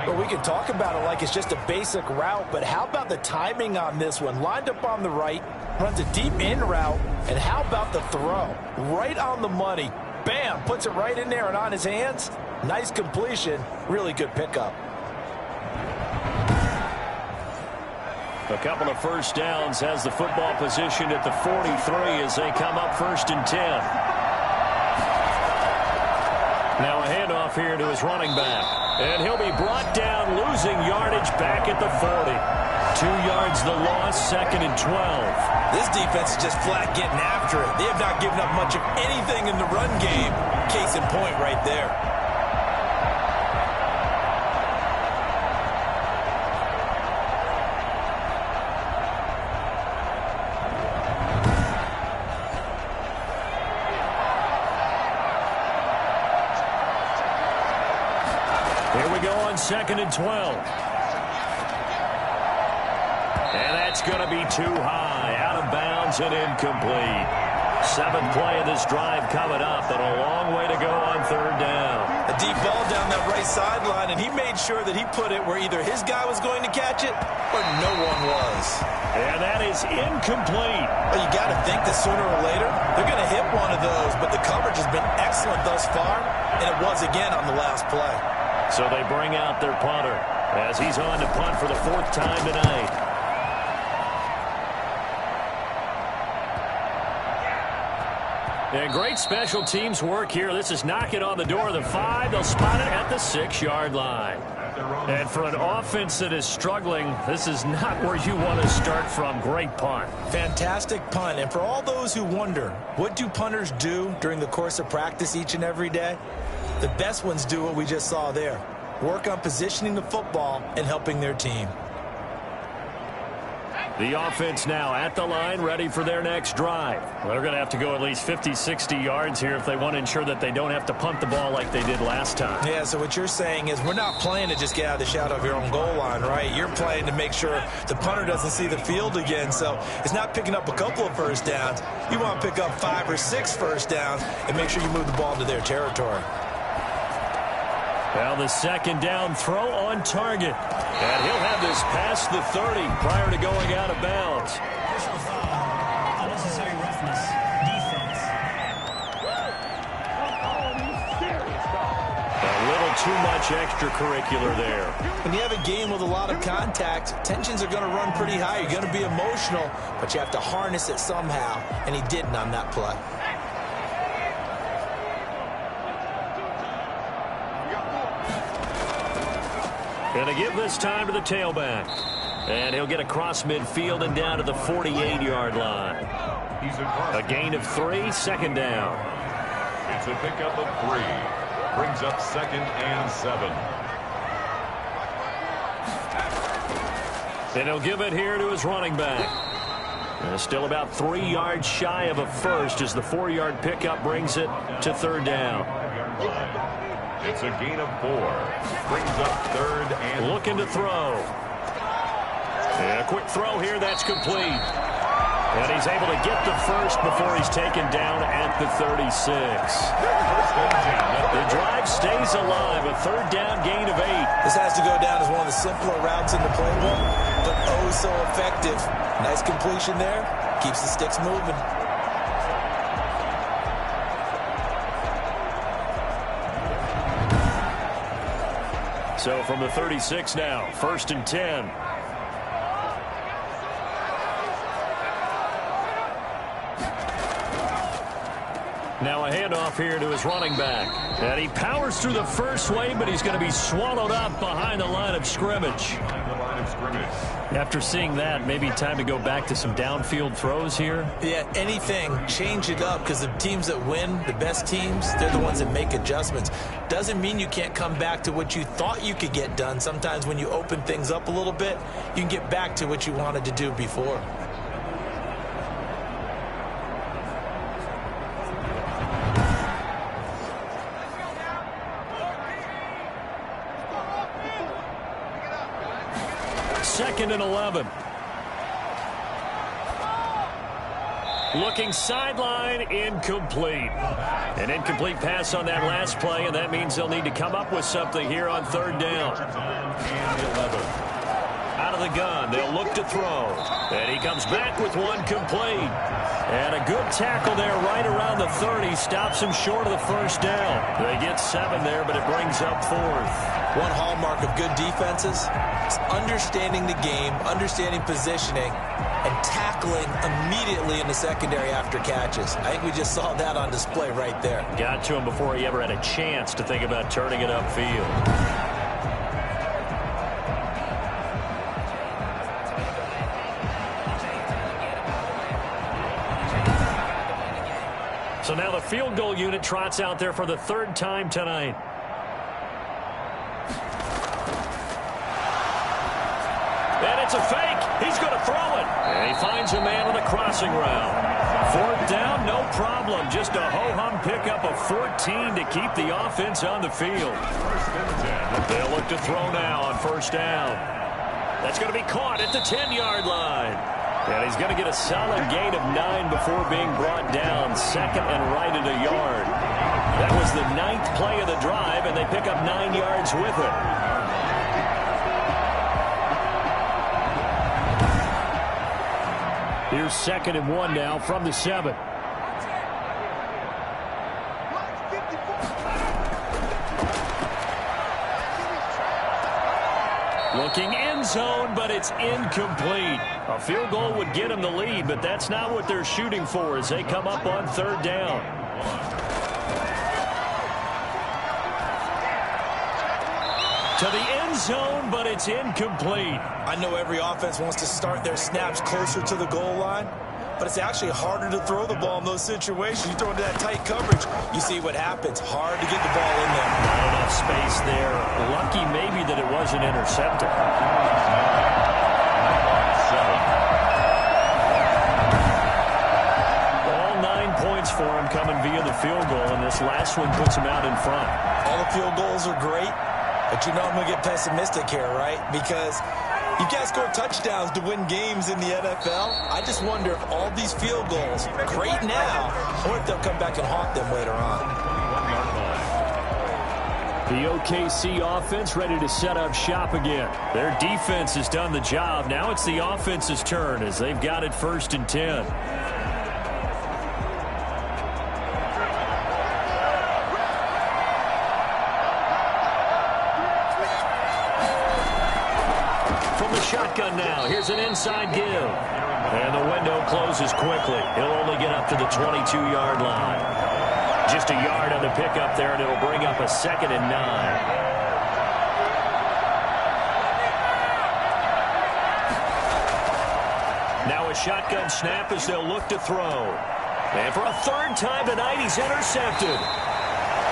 But we can talk about it like it's just a basic route, but how about the timing on this one? Lined up on the right, runs a deep in route, and how about the throw? Right on the money. Bam, puts it right in there and on his hands. Nice completion, really good pickup. A couple of 1st downs, has the football position at the 43 as they come up 1st and 10. Now a handoff here to his running back. And he'll be brought down, losing yardage back at the 40. 2 yards the loss, 2nd and 12. This defense is just flat getting after it. They have not given up much of anything in the run game. Case in point right there. Here we go on 2nd and 12. And that's going to be too high. Out of bounds and incomplete. 7th play of this drive coming up, and a long way to go on 3rd down. A deep ball down that right sideline, and he made sure that he put it where either his guy was going to catch it or no one was. And that is incomplete. Well, you got to think that sooner or later they're going to hit one of those, but the coverage has been excellent thus far, and it was again on the last play. So they bring out their punter as he's on to punt for the 4th time tonight. And great special teams work here. This is knocking on the door of the 5. They'll spot it at the 6-yard line. And for an offense that is struggling, this is not where you want to start from. Great punt. Fantastic punt. And for all those who wonder, what do punters do during the course of practice each and every day? The best ones do what we just saw there. Work on positioning the football and helping their team. The offense now at the line, ready for their next drive. Well, they're going to have to go at least 50, 60 yards here if they want to ensure that they don't have to punt the ball like they did last time. Yeah, so what you're saying is we're not playing to just get out of the shadow of your own goal line, right? You're playing to make sure the punter doesn't see the field again. So it's not picking up a couple of first downs. You want to pick up 5 or 6 first downs and make sure you move the ball into their territory. Well, the second down throw on target. And he'll have this past the 30 prior to going out of bounds. Personal foul. Unnecessary roughness. Defense. A little too much extracurricular there. When you have a game with a lot of contact, tensions are going to run pretty high. You're going to be emotional, but you have to harness it somehow, and he didn't on that play. Going to give this time to the tailback. And he'll get across midfield and down to the 48-yard line. A gain of 3, second down. It's a pickup of 3. Brings up 2nd and 7. And he'll give it here to his running back. And still about 3 yards shy of a first as the 4-yard pickup brings it to third down. It's a gain of 4. Brings up 3rd and looking to throw. And a quick throw here. That's complete. And he's able to get the first before he's taken down at the 36. The drive stays alive. A third down gain of 8. This has to go down as one of the simpler routes in the playbook, but oh so effective. Nice completion there. Keeps the sticks moving. So from the 36 now, 1st and 10. Now a handoff here to his running back. And he powers through the first wave, but he's going to be swallowed up behind the line of scrimmage. After seeing that, maybe time to go back to some downfield throws here. Yeah, anything. Change it up because the teams that win, the best teams, they're the ones that make adjustments. Doesn't mean you can't come back to what you thought you could get done. Sometimes when you open things up a little bit, you can get back to what you wanted to do before. Second and 11. Looking sideline, incomplete. An incomplete pass on that last play, and that means they'll need to come up with something here on third down. Out of the gun, they'll look to throw. And he comes back with one complete. And a good tackle there right around the 30. Stops him short of the first down. They get 7 there, but it brings up 4th. One hallmark of good defenses is understanding the game, understanding positioning, and tackling immediately in the secondary after catches. I think we just saw that on display right there. Got to him before he ever had a chance to think about turning it upfield. So now the field goal unit trots out there for the 3rd time tonight. And it's a fake. He's going to throw it. And he finds a man on the crossing route. 4th down, no problem. Just a ho-hum pickup of 14 to keep the offense on the field. They'll look to throw now on 1st down. That's going to be caught at the 10-yard line. And he's going to get a solid gain of 9 before being brought down. 2nd and right at a yard. That was the 9th play of the drive, and they pick up 9 yards with it. Here's 2nd and 1 now from the 7. Looking end zone, but it's incomplete. A field goal would get them the lead, but that's not what they're shooting for as they come up on 3rd down. To the end zone, but it's incomplete. I know every offense wants to start their snaps closer to the goal line, but it's actually harder to throw the ball in those situations. You throw into that tight coverage, you see what happens. Hard to get the ball in there. Not enough space there. Lucky maybe that it wasn't intercepted. All 9 points for him coming via the field goal, and this last one puts him out in front. All the field goals are great, but you know I'm going to get pessimistic here, right? Because you can't score touchdowns to win games in the NFL. I just wonder if all these field goals, great now, or if they'll come back and haunt them later on. The OKC offense ready to set up shop again. Their defense has done the job. Now it's the offense's turn as they've got it 1st and 10. Shotgun now. Here's an inside give. And the window closes quickly. He'll only get up to the 22-yard line. Just a yard on the pickup there, and it'll bring up a 2nd and 9. Now a shotgun snap as they'll look to throw. And for a 3rd time tonight, he's intercepted.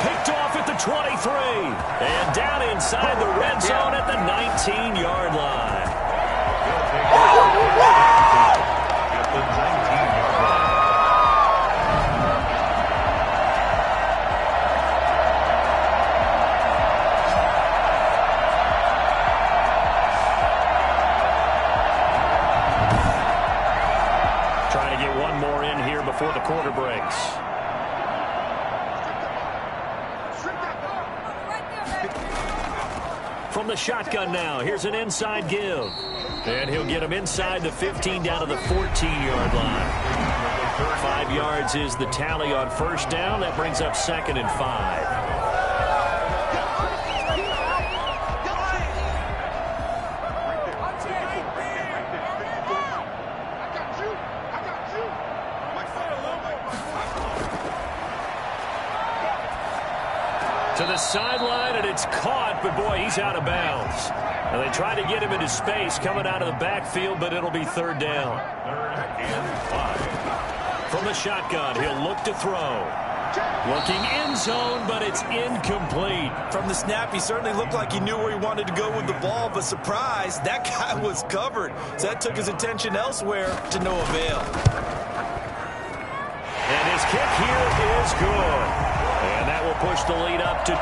Picked off at the 23. And down inside the red zone at the 19-yard line. At the 19-yard line. Trying to get one more in here before the quarter breaks. From the shotgun now, here's an inside give. And he'll get him inside the 15 down to the 14-yard line. 5 yards is the tally on 1st down. That brings up 2nd and 5. To the sideline, and it's caught, but boy, he's out of bounds. Now they try to get him into space coming out of the backfield, but it'll be 3rd down. 3rd and 5. From the shotgun, he'll look to throw. Looking end zone, but it's incomplete. From the snap, he certainly looked like he knew where he wanted to go with the ball, but surprise, that guy was covered. So that took his attention elsewhere to no avail. And his kick here is good. And that will push the lead up to 12-7.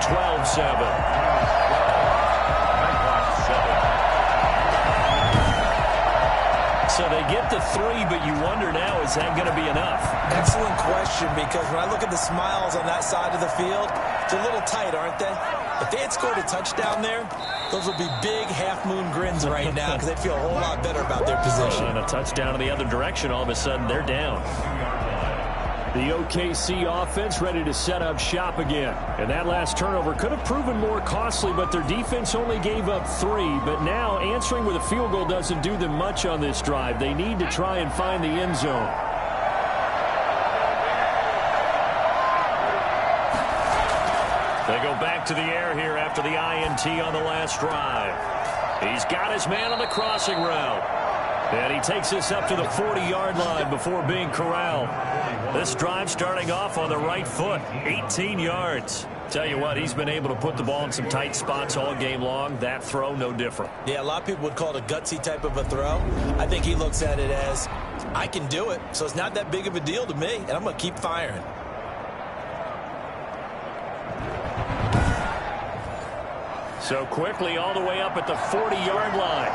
So they get the 3, but you wonder now, is that going to be enough? Excellent question, because when I look at the smiles on that side of the field, they're a little tight, aren't they? If they had scored a touchdown there, those would be big half-moon grins right now because they'd feel a whole lot better about their position. And a touchdown in the other direction, all of a sudden they're down. The OKC offense ready to set up shop again. And that last turnover could have proven more costly, but their defense only gave up 3. But now answering with a field goal doesn't do them much on this drive. They need to try and find the end zone. They go back to the air here after the INT on the last drive. He's got his man on the crossing route. And he takes this up to the 40-yard line before being corralled. This drive starting off on the right foot, 18 yards. Tell you what, he's been able to put the ball in some tight spots all game long. That throw, no different. Yeah, a lot of people would call it a gutsy type of a throw. I think he looks at it as, I can do it, so it's not that big of a deal to me, and I'm going to keep firing. So quickly all the way up at the 40-yard line.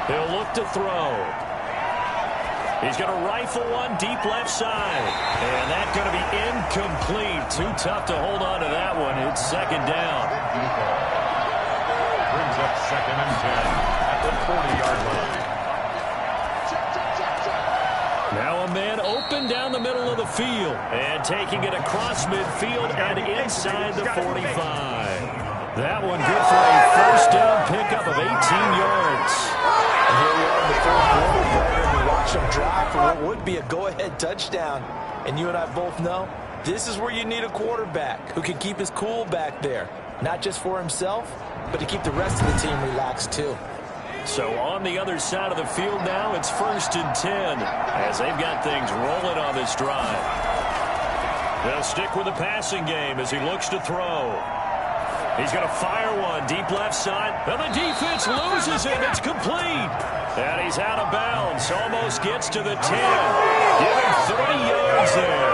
He'll look to throw. He's going to rifle one deep left side. And that's going to be incomplete. Too tough to hold on to that one. It's 2nd down. Brings up 2nd and 10 at the 40-yard line. Now a man open down the middle of the field. And taking it across midfield and inside the 45. That one good for a 1st down pickup of 18 yards. And here we are in the 4th quarter. watch them drive for what would be a go-ahead touchdown. And you and I both know this is where you need a quarterback who can keep his cool back there, not just for himself, but to keep the rest of the team relaxed too. So on the other side of the field now, it's 1st and 10 as they've got things rolling on this drive. They'll stick with the passing game as he looks to throw. He's going to fire one deep left side, and the defense loses it. It's complete. And he's out of bounds. Almost gets to the 10. Giving 30 yards there.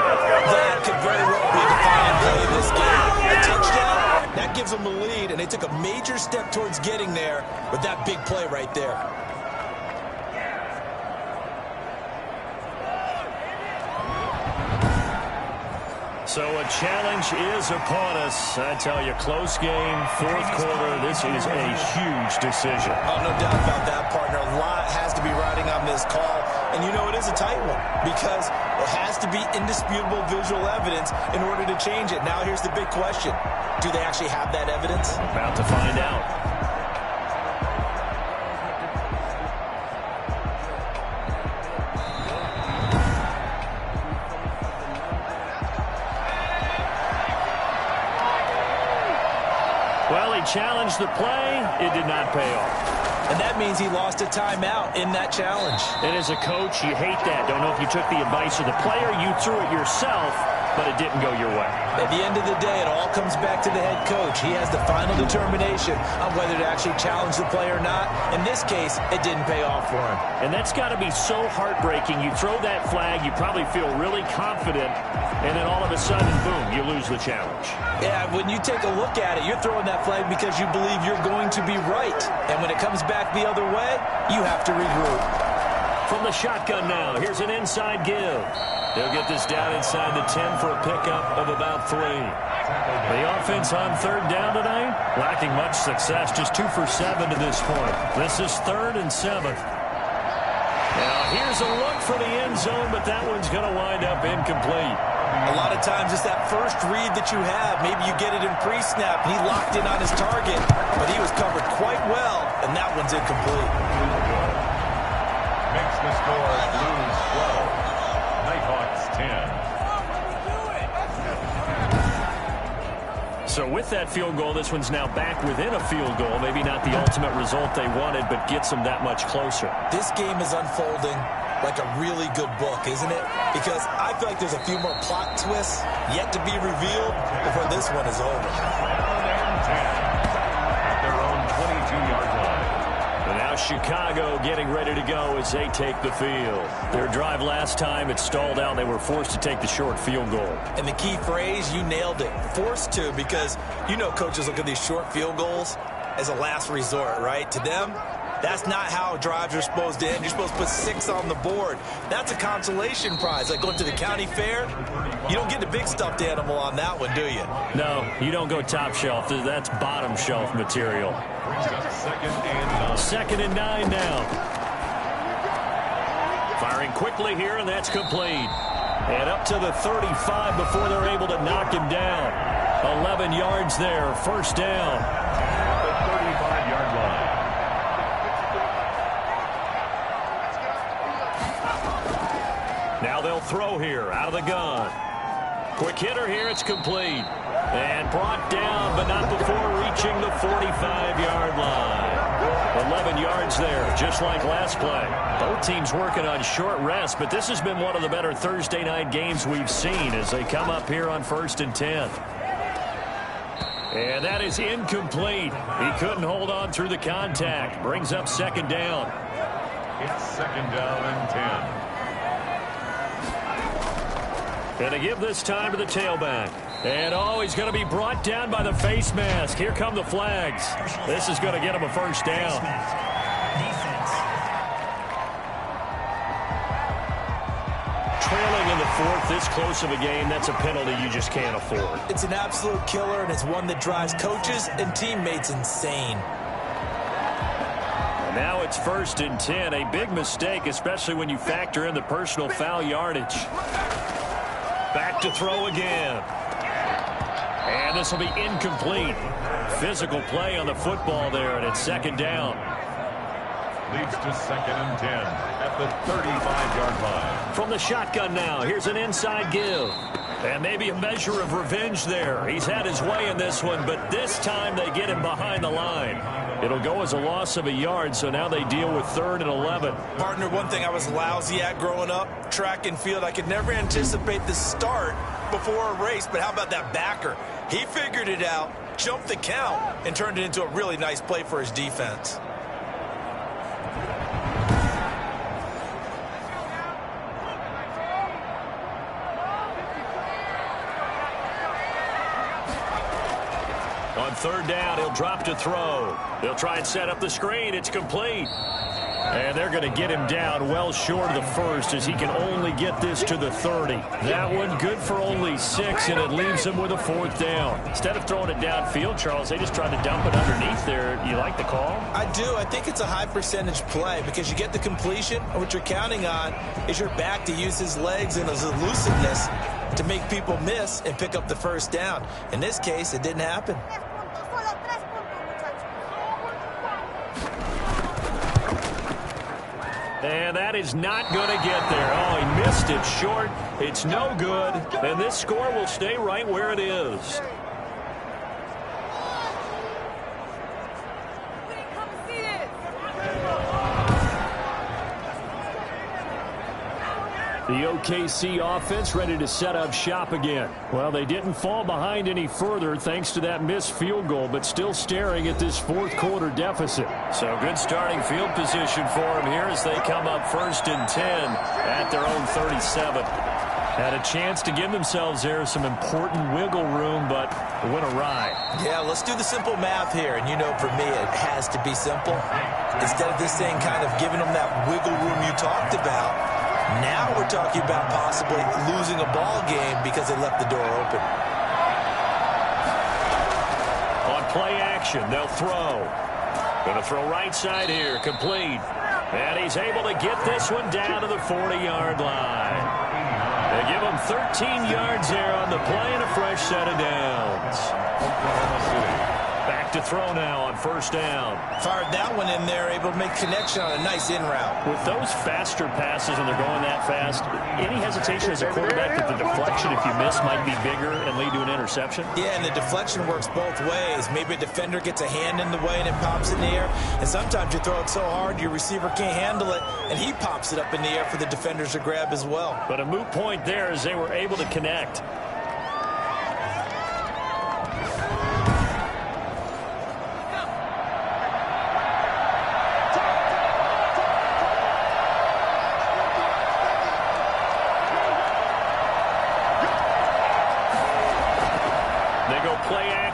That could very well be the final play of this game. A touchdown, that gives them the lead, and they took a major step towards getting there with that big play right there. So a challenge is upon us. I tell you, close game, 4th quarter. This is a huge decision. Oh, no doubt about that, partner. A lot has to be riding on this call. And you know it is a tight one because it has to be indisputable visual evidence in order to change it. Now here's the big question. Do they actually have that evidence? About to find out. Well, he challenged the play. It did not pay off. And that means he lost a timeout in that challenge. And as a coach, you hate that. Don't know if you took the advice of the player, you threw it yourself, but it didn't go your way. At the end of the day, it all comes back to the head coach. He has the final determination on whether to actually challenge the play or not. In this case, it didn't pay off for him. And that's got to be so heartbreaking. You throw that flag, you probably feel really confident, and then all of a sudden, boom, you lose the challenge. Yeah, when you take a look at it, you're throwing that flag because you believe you're going to be right. And when it comes back the other way, you have to regroup. From the shotgun now, here's an inside give. They'll get this down inside the 10 for a pickup of about 3. The offense on 3rd down tonight, lacking much success, just 2 for 7 to this point. This is 3rd and 7. Now here's a look for the end zone, but that one's going to wind up incomplete. A lot of times it's that first read that you have. Maybe you get it in pre-snap, and he locked in on his target, but he was covered quite well, and that one's incomplete. Makes the score Blues 12. Nighthawks 10. So with that field goal, this one's now back within a field goal. Maybe not the ultimate result they wanted, but gets them that much closer. This game is unfolding like a really good book, isn't it? Because I feel like there's a few more plot twists yet to be revealed before this one is over. 10 at their own 22-yard line. And now Chicago getting ready to go as they take the field. Their drive last time, it stalled out. They were forced to take the short field goal. And the key phrase, you nailed it, forced to, because you know coaches look at these short field goals as a last resort, right? To them, that's not how drives are supposed to end. You're supposed to put 6 on the board. That's a consolation prize. Like going to the county fair, you don't get the big stuffed animal on that one, do you? No, you don't go top shelf. That's bottom shelf material. Brings up 2nd and 9. 2nd and 9 now. Firing quickly here, and that's complete. And up to the 35 before they're able to knock him down. 11 yards there, 1st down. At the 35-yard line. Now they'll throw here out of the gun. Quick hitter here. It's complete. And brought down, but not before reaching the 45-yard line. 11 yards there, just like last play. Both teams working on short rest, but this has been one of the better Thursday night games we've seen as they come up here on 1st and 10. And that is incomplete. He couldn't hold on through the contact. Brings up 2nd down. It's 2nd down and 10. And to give this time to the tailback. And, he's going to be brought down by the face mask. Here come the flags. This is going to get him a 1st down. Trailing in the 4th, this close of a game, that's a penalty you just can't afford. It's an absolute killer, and it's one that drives coaches and teammates insane. And now it's 1st and 10. A big mistake, especially when you factor in the personal foul yardage. Back to throw again. And this will be incomplete. Physical play on the football there, and it's 2nd down. leads to 2nd and 10 at the 35-yard line. From the shotgun now, here's an inside give. And maybe a measure of revenge there. He's had his way in this one, but this time they get him behind the line. It'll go as a loss of a yard, so now they deal with 3rd and 11. Partner, one thing I was lousy at growing up, track and field, I could never anticipate the start before a race, but how about that backer? He figured it out, jumped the count, and turned it into a really nice play for his defense. On 3rd down, he'll drop to throw. They'll try and set up the screen. It's complete. And they're going to get him down well short of the first as he can only get this to the 30. That one good for only 6, and it leaves him with a 4th down. Instead of throwing it downfield, Charles, they just tried to dump it underneath there. You like the call? I do. I think it's a high percentage play because you get the completion, and what you're counting on is your back to use his legs and his elusiveness to make people miss and pick up the 1st down. In this case, it didn't happen. And that is not going to get there. Oh, he missed it short. It's no good. And this score will stay right where it is. The OKC offense ready to set up shop again. Well, they didn't fall behind any further thanks to that missed field goal, but still staring at this 4th quarter deficit. So good starting field position for them here as they come up 1st and 10 at their own 37. Had a chance to give themselves there some important wiggle room, but went awry. Yeah, let's do the simple math here. And you know, for me, it has to be simple. Instead of this thing kind of giving them that wiggle room you talked about, now we're talking about possibly losing a ball game because they left the door open. On play action, they'll throw. Going to throw right side here, complete. And he's able to get this one down to the 40-yard line. They give him 13 yards there on the play and a fresh set of downs. Back to throw now on 1st down. Fired that one in there, able to make connection on a nice in route. With those faster passes and they're going that fast, any hesitation as a quarterback that the deflection, if you miss, might be bigger and lead to an interception? Yeah, and the deflection works both ways. Maybe a defender gets a hand in the way and it pops in the air. And sometimes you throw it so hard your receiver can't handle it, and he pops it up in the air for the defenders to grab as well. But a moot point there as they were able to connect.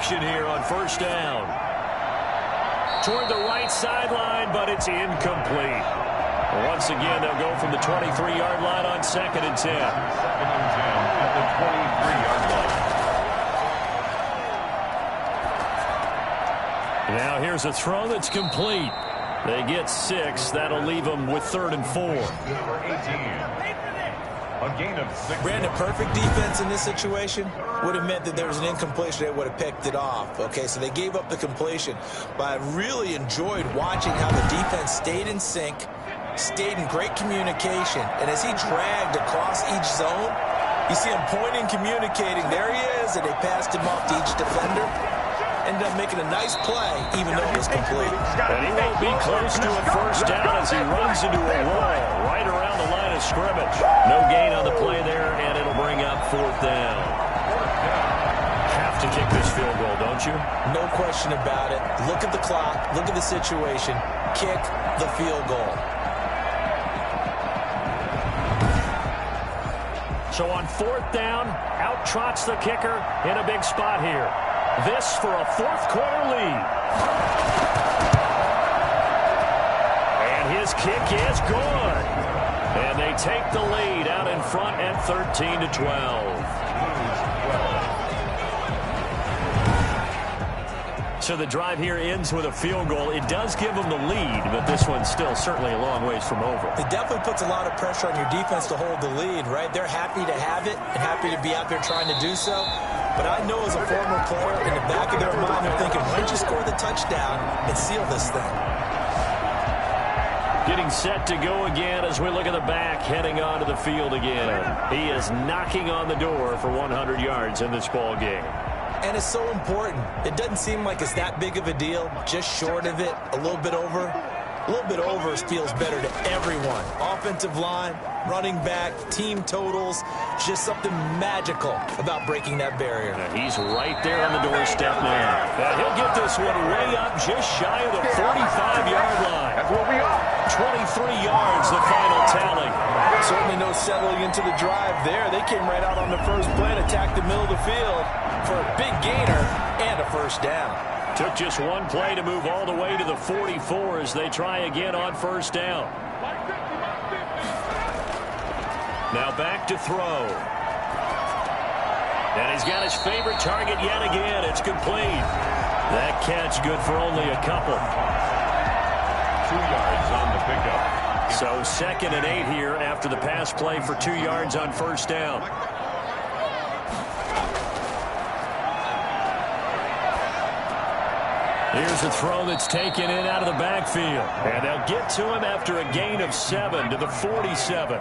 Here on 1st down. Toward the right sideline, but it's incomplete. Once again, they'll go from the 23-yard line on 2nd and 10. 2nd and 10 at the 23-yard line. Now here's a throw that's complete. They get 6. That'll leave them with 3rd and 4. Number 18. A gain of 6. Brandon, perfect defense in this situation would have meant that there was an incompletion. They would have picked it off. Okay, so they gave up the completion. But I really enjoyed watching how the defense stayed in sync, stayed in great communication. And as he dragged across each zone, you see him pointing, communicating. There he is, and they passed him off to each defender. Ended up making a nice play, even though it was complete. And he won't be close to a 1st down as he runs into a wall right around the line of scrimmage. No gain on the play there, and it'll bring up 4th down. Have to kick this field goal, don't you? No question about it. Look at the clock. Look at the situation. Kick the field goal. So on 4th down, out trots the kicker in a big spot here. This for a 4th quarter lead. And his kick is good. And they take the lead out in front at 13-12. So the drive here ends with a field goal. It does give them the lead, but this one's still certainly a long ways from over. It definitely puts a lot of pressure on your defense to hold the lead, right? They're happy to have it and happy to be out there trying to do so. But I know as a former player, in the back of their mind, they're thinking, why don't you score the touchdown and seal this thing? Getting set to go again as we look at the back, heading onto the field again. He is knocking on the door for 100 yards in this ball game. And it's so important. It doesn't seem like it's that big of a deal, just short of it, a little bit over. A little bit over feels better to everyone. Offensive line, running back, team totals, just something magical about breaking that barrier. And he's right there on the doorstep now. And he'll get this one way up just shy of the 45-yard line. That's what we are. 23 yards, the final tally. Certainly no settling into the drive there. They came right out on the first play and attacked the middle of the field for a big gainer and a first down. Took just one play to move all the way to the 44 as they try again on first down. Now back to throw. And he's got his favorite target yet again. It's complete. That catch good for only a couple. 2 yards on the pickup. So 2nd and 8 here after the pass play for 2 yards on first down. Here's a throw that's taken in out of the backfield. And they'll get to him after a gain of 7 to the 47.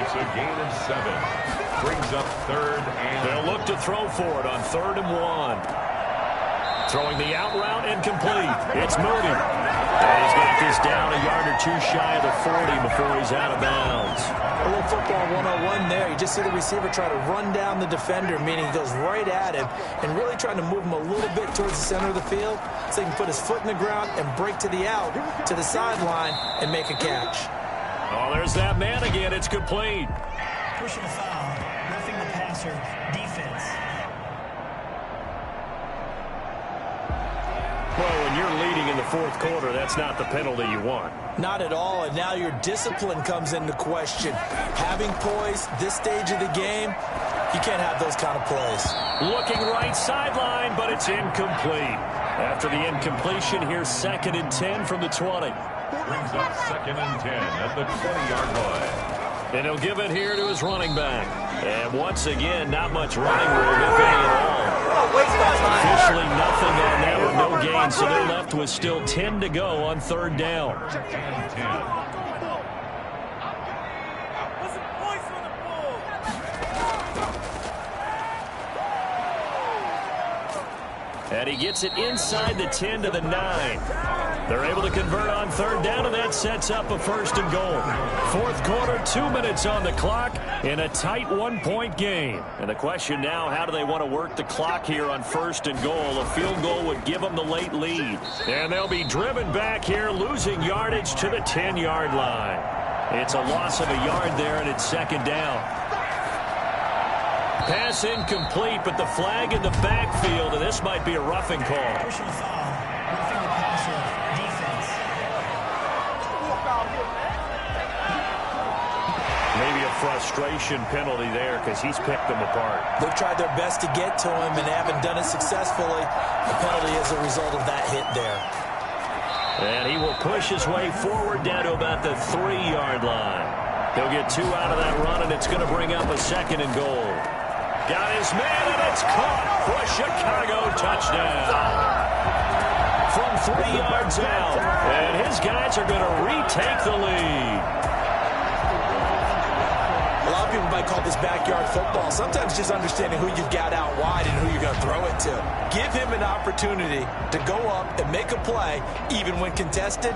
It's a gain of 7. Brings up 3rd and... They'll look to throw for it on 3rd and 1. Throwing the out route incomplete. It's Moody. And he's got this down a yard or 2 shy of the 40 before he's out of bounds. A little football 101 there. You just see the receiver try to run down the defender, meaning he goes right at him and really trying to move him a little bit towards the center of the field so he can put his foot in the ground and break to the out, to the sideline, and make a catch. Oh, there's that man again. It's complete. Pushing a foul, roughing the passer, defense. Well, when you're leading in the 4th quarter, that's not the penalty you want. Not at all, and now your discipline comes into question. Having poise this stage of the game, you can't have those kind of plays. Looking right sideline, but it's incomplete. After the incompletion, here's 2nd and 10 from the 20. Brings up 2nd and 10 at the 20-yard line. And he'll give it here to his running back. And once again, not much running room, if any at all. Officially nothing on that with no gain, so they're left with still 10 to go on 3rd down. And he gets it inside the 10 to the 9. They're able to convert on 3rd down, and that sets up a 1st and goal. 4th quarter, 2 minutes on the clock in a tight 1-point game. And the question now, how do they want to work the clock here on 1st and goal? A field goal would give them the late lead. And they'll be driven back here, losing yardage to the 10-yard line. It's a loss of a yard there, and it's 2nd down. Pass incomplete, but the flag in the backfield, and this might be a roughing call. Pushing a foul, roughing the passer, defense. Maybe a frustration penalty there because he's picked them apart. They've tried their best to get to him and haven't done it successfully. The penalty is a result of that hit there. And he will push his way forward down to about the 3-yard line. He'll get 2 out of that run, and it's going to bring up a 2nd and goal. Got his man, and it's caught for a Chicago touchdown. From 3 yards out, and his guys are going to retake the lead. A lot of people might call this backyard football. Sometimes just understanding who you've got out wide and who you're going to throw it to. Give him an opportunity to go up and make a play, even when contested.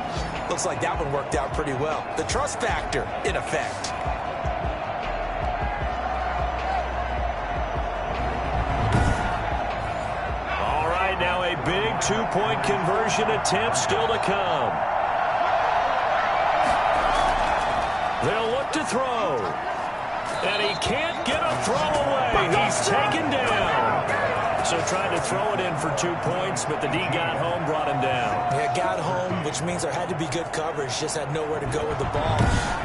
Looks like that one worked out pretty well. The trust factor, in effect. All right, now a big 2-point conversion attempt still to come. They'll look to throw. And he can't get a throw away. He's taken down. So trying to throw it in for 2 points, but the D got home, brought him down. Yeah, got home, which means there had to be good coverage. Just had nowhere to go with the ball.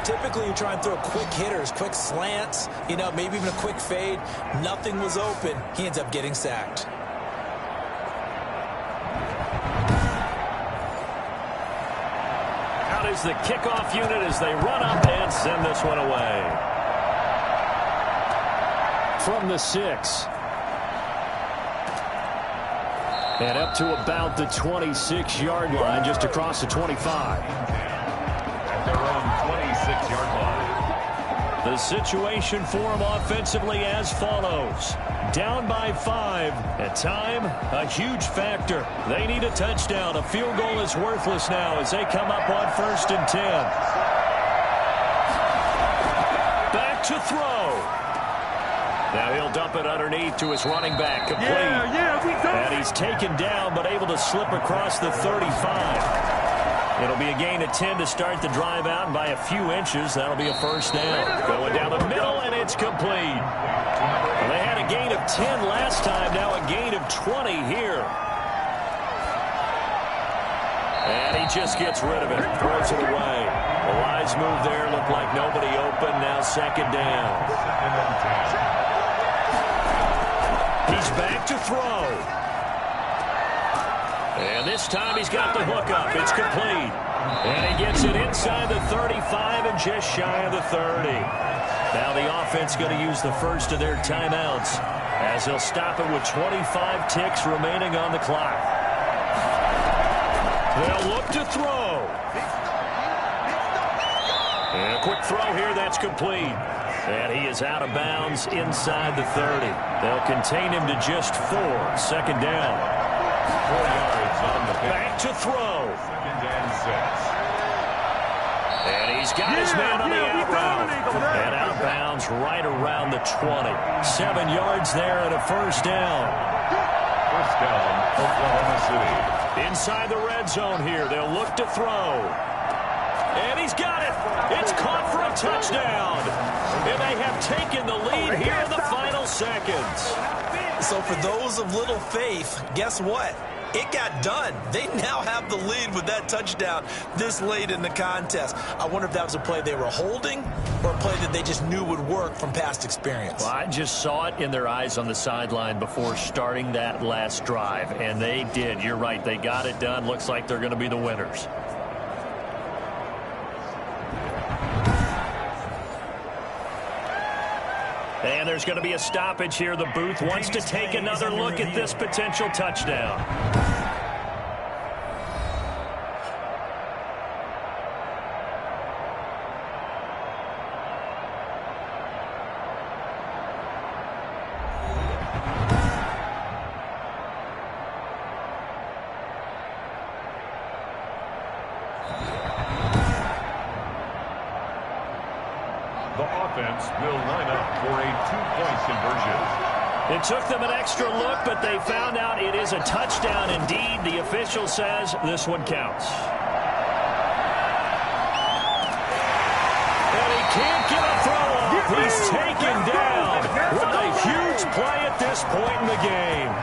Typically, you try and throw quick hitters, quick slants, you know, maybe even a quick fade. Nothing was open. He ends up getting sacked. Out is the kickoff unit as they run up and send this one away. From the 6. And up to about the 26-yard line, just across the 25. at their own 26-yard line. The situation for them offensively as follows. Down by 5. At time, a huge factor. They need a touchdown. A field goal is worthless now as they come up on 1st and 10. Back to throw. Now he'll dump it underneath to his running back. Complete. And he's taken down but able to slip across the 35. It'll be a gain of 10 to start the drive out, and by a few inches, that'll be a first down. Going down the middle, and it's complete. Well, they had a gain of 10 last time, now a gain of 20 here. And he just gets rid of it, throws it away. The wise move there, looked like nobody open, now 2nd down. He's back to throw. And this time he's got the hook up. It's complete. And he gets it inside the 35 and just shy of the 30. Now the offense going to use the first of their timeouts as they'll stop it with 25 ticks remaining on the clock. They'll look to throw. And a quick throw here, that's complete. And he is out of bounds inside the 30. They'll contain him to just 4. 2nd down. 4 yards on the pick. Back to throw. 2nd and 6. And he's got his man on the out route. And out of bounds right around the 20. 7 yards there and a first down. First down, Oklahoma City. Inside the red zone here. They'll look to throw. And he's got it. It's caught for a touchdown. And they have taken the lead here in the final seconds. So for those of little faith, guess what? It got done. They now have the lead with that touchdown this late in the contest. I wonder if that was a play they were holding or a play that they just knew would work from past experience. Well, I just saw it in their eyes on the sideline before starting that last drive, and they did. You're right. They got it done. Looks like they're going to be the winners. And there's going to be a stoppage here. The booth wants to take another look at this potential touchdown. The offense will line up for a 2-point conversion. It took them an extra look, but they found out it is a touchdown indeed. The official says this one counts. And he can't get a throw off. He's taken down with a huge play at this point in the game.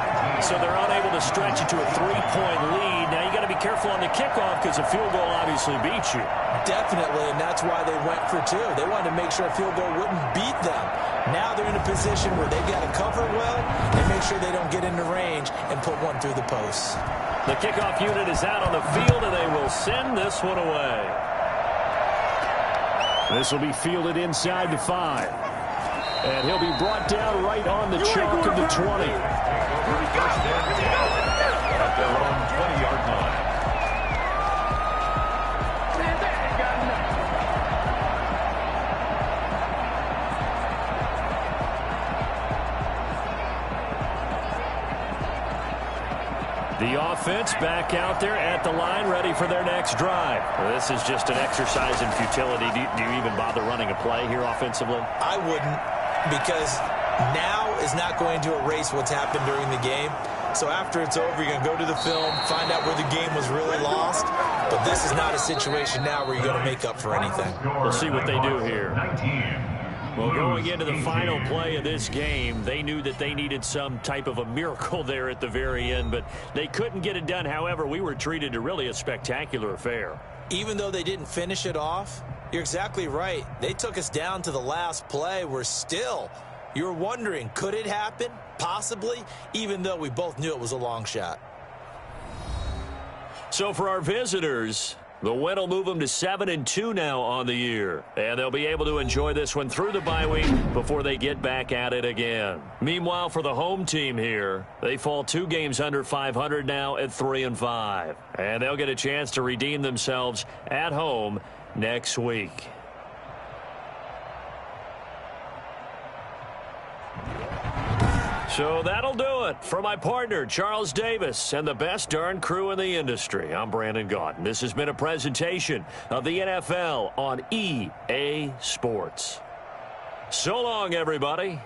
So they're unable to stretch it to a 3-point lead. Now you got to be careful on the kickoff because a field goal obviously beats you. Definitely, and that's why they went for 2. They wanted to make sure a field goal wouldn't beat them. Now they're in a position where they've got to cover well and make sure they don't get into range and put one through the posts. The kickoff unit is out on the field, and they will send this one away. This will be fielded inside the 5. And he'll be brought down right on the chalk of the 20. First and 10 at their own 20-yard line. The offense back out there at the line, ready for their next drive. Well, this is just an exercise in futility. Do you even bother running a play here offensively? I wouldn't, because now is not going to erase what's happened during the game. So after it's over, you're going to go to the film, find out where the game was really lost. But this is not a situation now where you're going to make up for anything. We'll see what they do here. Well, going into the final play of this game, they knew that they needed some type of a miracle there at the very end, but they couldn't get it done. However, we were treated to really a spectacular affair. Even though they didn't finish it off, you're exactly right. They took us down to the last play. We're still, you're wondering, could it happen? Possibly, even though we both knew it was a long shot. So for our visitors, the win will move them to 7-2 now on the year. And they'll be able to enjoy this one through the bye week before they get back at it again. Meanwhile, for the home team here, they fall 2 games under 500 now at 3-5. And they'll get a chance to redeem themselves at home next week. So that'll do it for my partner, Charles Davis, and the best darn crew in the industry. I'm Brandon Gaudin. This has been a presentation of the NFL on EA Sports. So long, everybody.